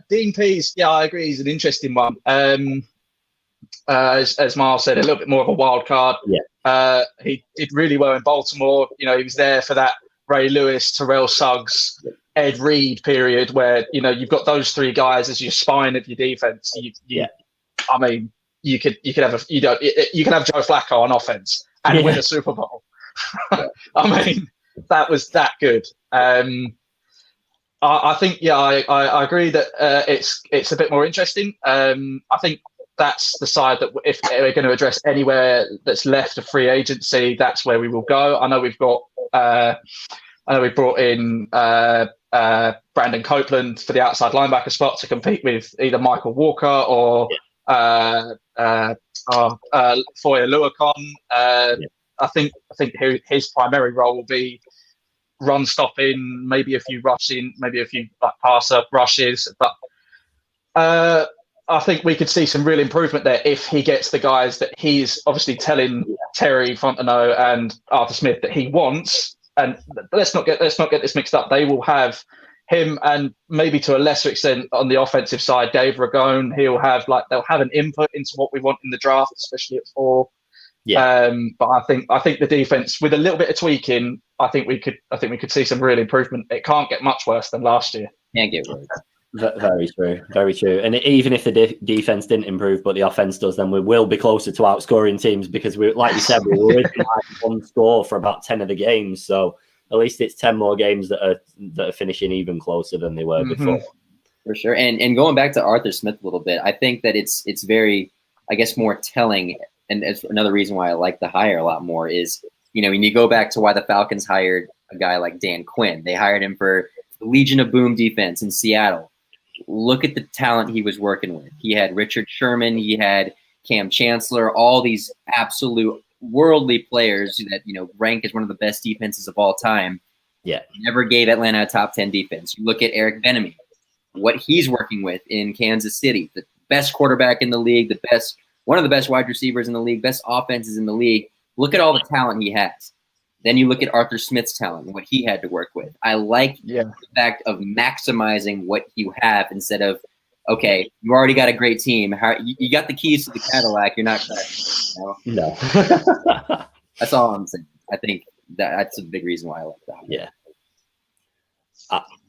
Dean Pease, I agree, he's an interesting one. As Miles said, a little bit more of a wild card. Yeah. He did really well in Baltimore. He was there for that Ray Lewis, Terrell Suggs, Ed Reed period where, you've got those 3 guys as your spine of your defense. I mean, you could have you can have Joe Flacco on offense and win a Super Bowl. I mean, that was that good. I think, I agree that it's a bit more interesting. I think that's the side that if we're going to address anywhere that's left of free agency, that's where we will go. I know we brought in Brandon Copeland for the outside linebacker spot to compete with either Michael Walker or Foyer Luakon. I think his primary role will be run stopping, maybe a few rushing, maybe a few passer rushes. But I think we could see some real improvement there if he gets the guys that he's obviously telling Terry Fontenot and Arthur Smith that he wants. And let's not get this mixed up. They will have him, and maybe to a lesser extent on the offensive side, Dave Ragone. They'll have an input into what we want in the draft, especially at 4. Yeah. But I think the defense, with a little bit of tweaking, I think we could see some real improvement. It can't get much worse than last year. Can't get worse. Very true, very true. And even if the defense didn't improve, but the offense does, then we will be closer to outscoring teams because we, like you said, we were within one score for about 10 of the games. So at least it's 10 more games that are finishing even closer than they were before. For sure. And going back to Arthur Smith a little bit, I think that it's very, I guess, more telling. And it's another reason why I like the hire a lot more is, when you go back to why the Falcons hired a guy like Dan Quinn, they hired him for the Legion of Boom defense in Seattle. Look at the talent he was working with. He had Richard Sherman, he had Cam Chancellor, all these absolute worldly players that, rank as one of the best defenses of all time. Yeah. Never gave Atlanta a top 10 defense. You look at Eric Bieniemy, what he's working with in Kansas City, the best quarterback in the league, one of the best wide receivers in the league, best offenses in the league. Look at all the talent he has. Then you look at Arthur Smith's talent and what he had to work with. I like the fact of maximizing what you have instead of, okay, you already got a great team. You got the keys to the Cadillac. You're not crashing. No. That's all I'm saying. I think that's a big reason why I like that. Yeah.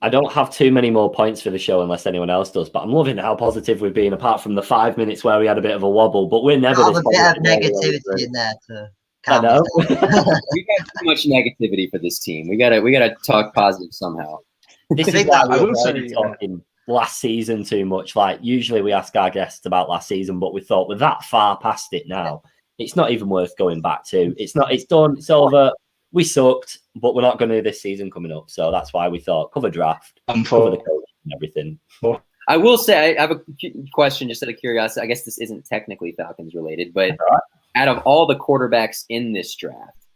I don't have too many more points for the show unless anyone else does, but I'm loving how positive we've been, apart from the 5 minutes where we had a bit of a wobble. But we're never this positive. A bit of negativity in there too. I know. We got too much negativity for this team. We gotta talk positive somehow. This is why we were talking last season too much. Like, usually we ask our guests about last season, but we thought we're that far past it now. It's not even worth going back to. It's done. It's over. We sucked, but we're not going to do this season coming up. So that's why we thought cover draft, cover the coach and everything. I will say I have a question just out of curiosity. I guess this isn't technically Falcons related, but out of all the quarterbacks in this draft,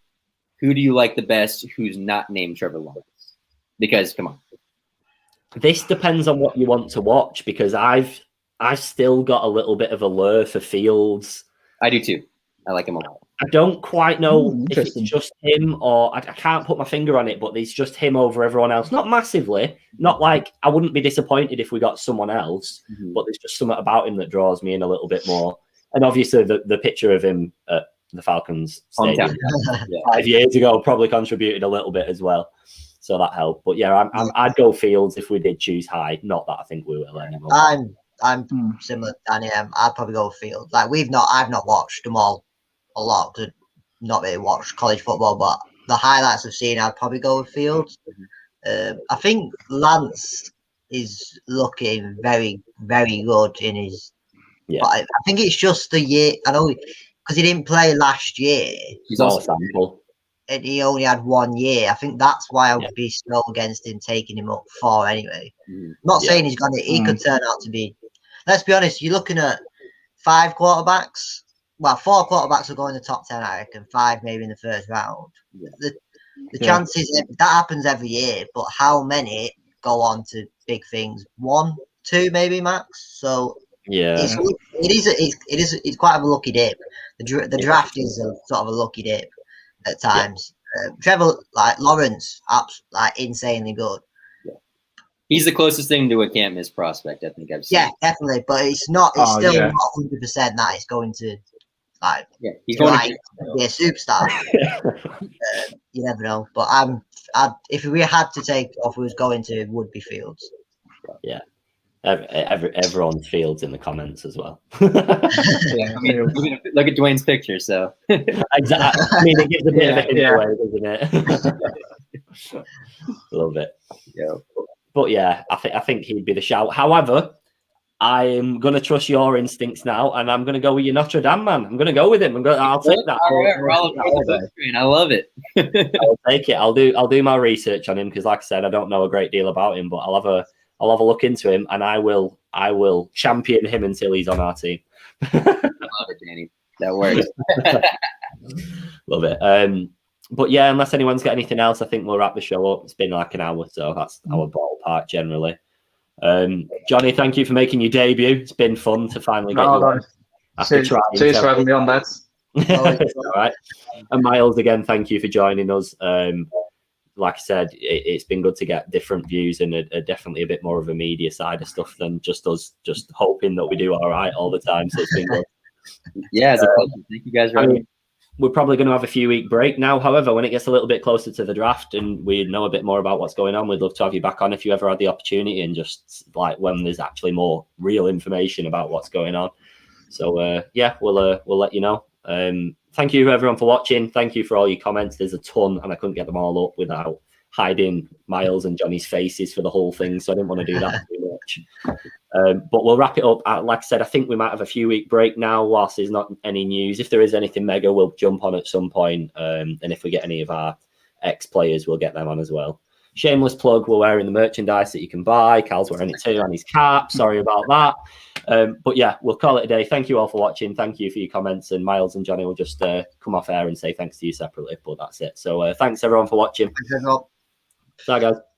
who do you like the best who's not named Trevor Lawrence? Because, come on. This depends on what you want to watch, because I've still got a little bit of a lure for Fields. I do too. I like him a lot. I don't quite know if it's just him, or I can't put my finger on it, but it's just him over everyone else. Not massively. Not like I wouldn't be disappointed if we got someone else, but there's just something about him that draws me in a little bit more. And obviously the picture of him at the Falcons stadium 5 years ago probably contributed a little bit as well. So that helped. But yeah, I'd go Fields if we did choose high. Not that I think we will anymore. I'm similar to Danny. I'd probably go Fields. Like I've not watched them all a lot, because not really watched college football, but the highlights I've seen, I'd probably go with Fields. I think Lance is looking very, very good in his. Yeah. But I think it's just the year. I know because he didn't play last year. He's also sample. And he only had 1 year. I think that's why I would be so against him taking him up 4 anyway. Not saying he's gonna. He could turn out to be. Let's be honest. You're looking at 5 quarterbacks. Well, 4 quarterbacks will go in the top 10, I reckon. 5 maybe in the first round. The chances that happens every year, but how many go on to big things? 1, 2 maybe max. So it's quite a lucky dip. The draft is a sort of a lucky dip at times. Trevor, Lawrence, insanely good. He's the closest thing to a can't miss prospect I think I've seen. Yeah, definitely, but it's not. It's still not 100% that it's going to. He's going to be a superstar. You never know, but if we had to take off, we was going to, it would be Fields. Yeah, everyone's Fields in the comments as well. Look at Dwayne's picture. So exactly. I mean, it gives a bit of a hint away, doesn't it? A little bit. Yeah. But yeah, I think he'd be the shout. However, I'm going to trust your instincts now, and I'm going to go with your Notre Dame man. I'm going to go with him. I'll take that. All right, I love it. I'll take it. I'll do my research on him because, like I said, I don't know a great deal about him, but I'll have a look into him, and I will champion him until he's on our team. I love it, Danny. That works. Love it. But yeah, unless anyone's got anything else, I think we'll wrap the show up. It's been like an hour, so that's our ballpark generally. Johnny, thank you for making your debut. It's been fun to finally get you on. Cheers for having me on, that. All right. And Miles, again, thank you for joining us. Like I said, it's been good to get different views and definitely a bit more of a media side of stuff than just us just hoping that we do all right all the time. So it's been good. Yeah, it's a pleasure. Thank you guys for having me. We're probably going to have a few week break now. However, when it gets a little bit closer to the draft and we know a bit more about what's going on, we'd love to have you back on if you ever had the opportunity and just like when there's actually more real information about what's going on. So yeah, we'll let you know. Thank you everyone for watching. Thank you for all your comments. There's a ton, and I couldn't get them all up without hiding Miles and Johnny's faces for the whole thing, so I didn't want to do that too much. But we'll wrap it up. Like I said, I think we might have a few week break now whilst there's not any news. If there is anything mega, we'll jump on at some point. And if we get any of our ex-players, we'll get them on as well. Shameless plug, we're wearing the merchandise that you can buy. Cal's wearing it too on his cap. Sorry about that. But yeah, we'll call it a day. Thank you all for watching. Thank you for your comments. And Miles and Johnny will just come off air and say thanks to you separately. But that's it. So thanks everyone for watching. Thanks, everyone. Bye, guys.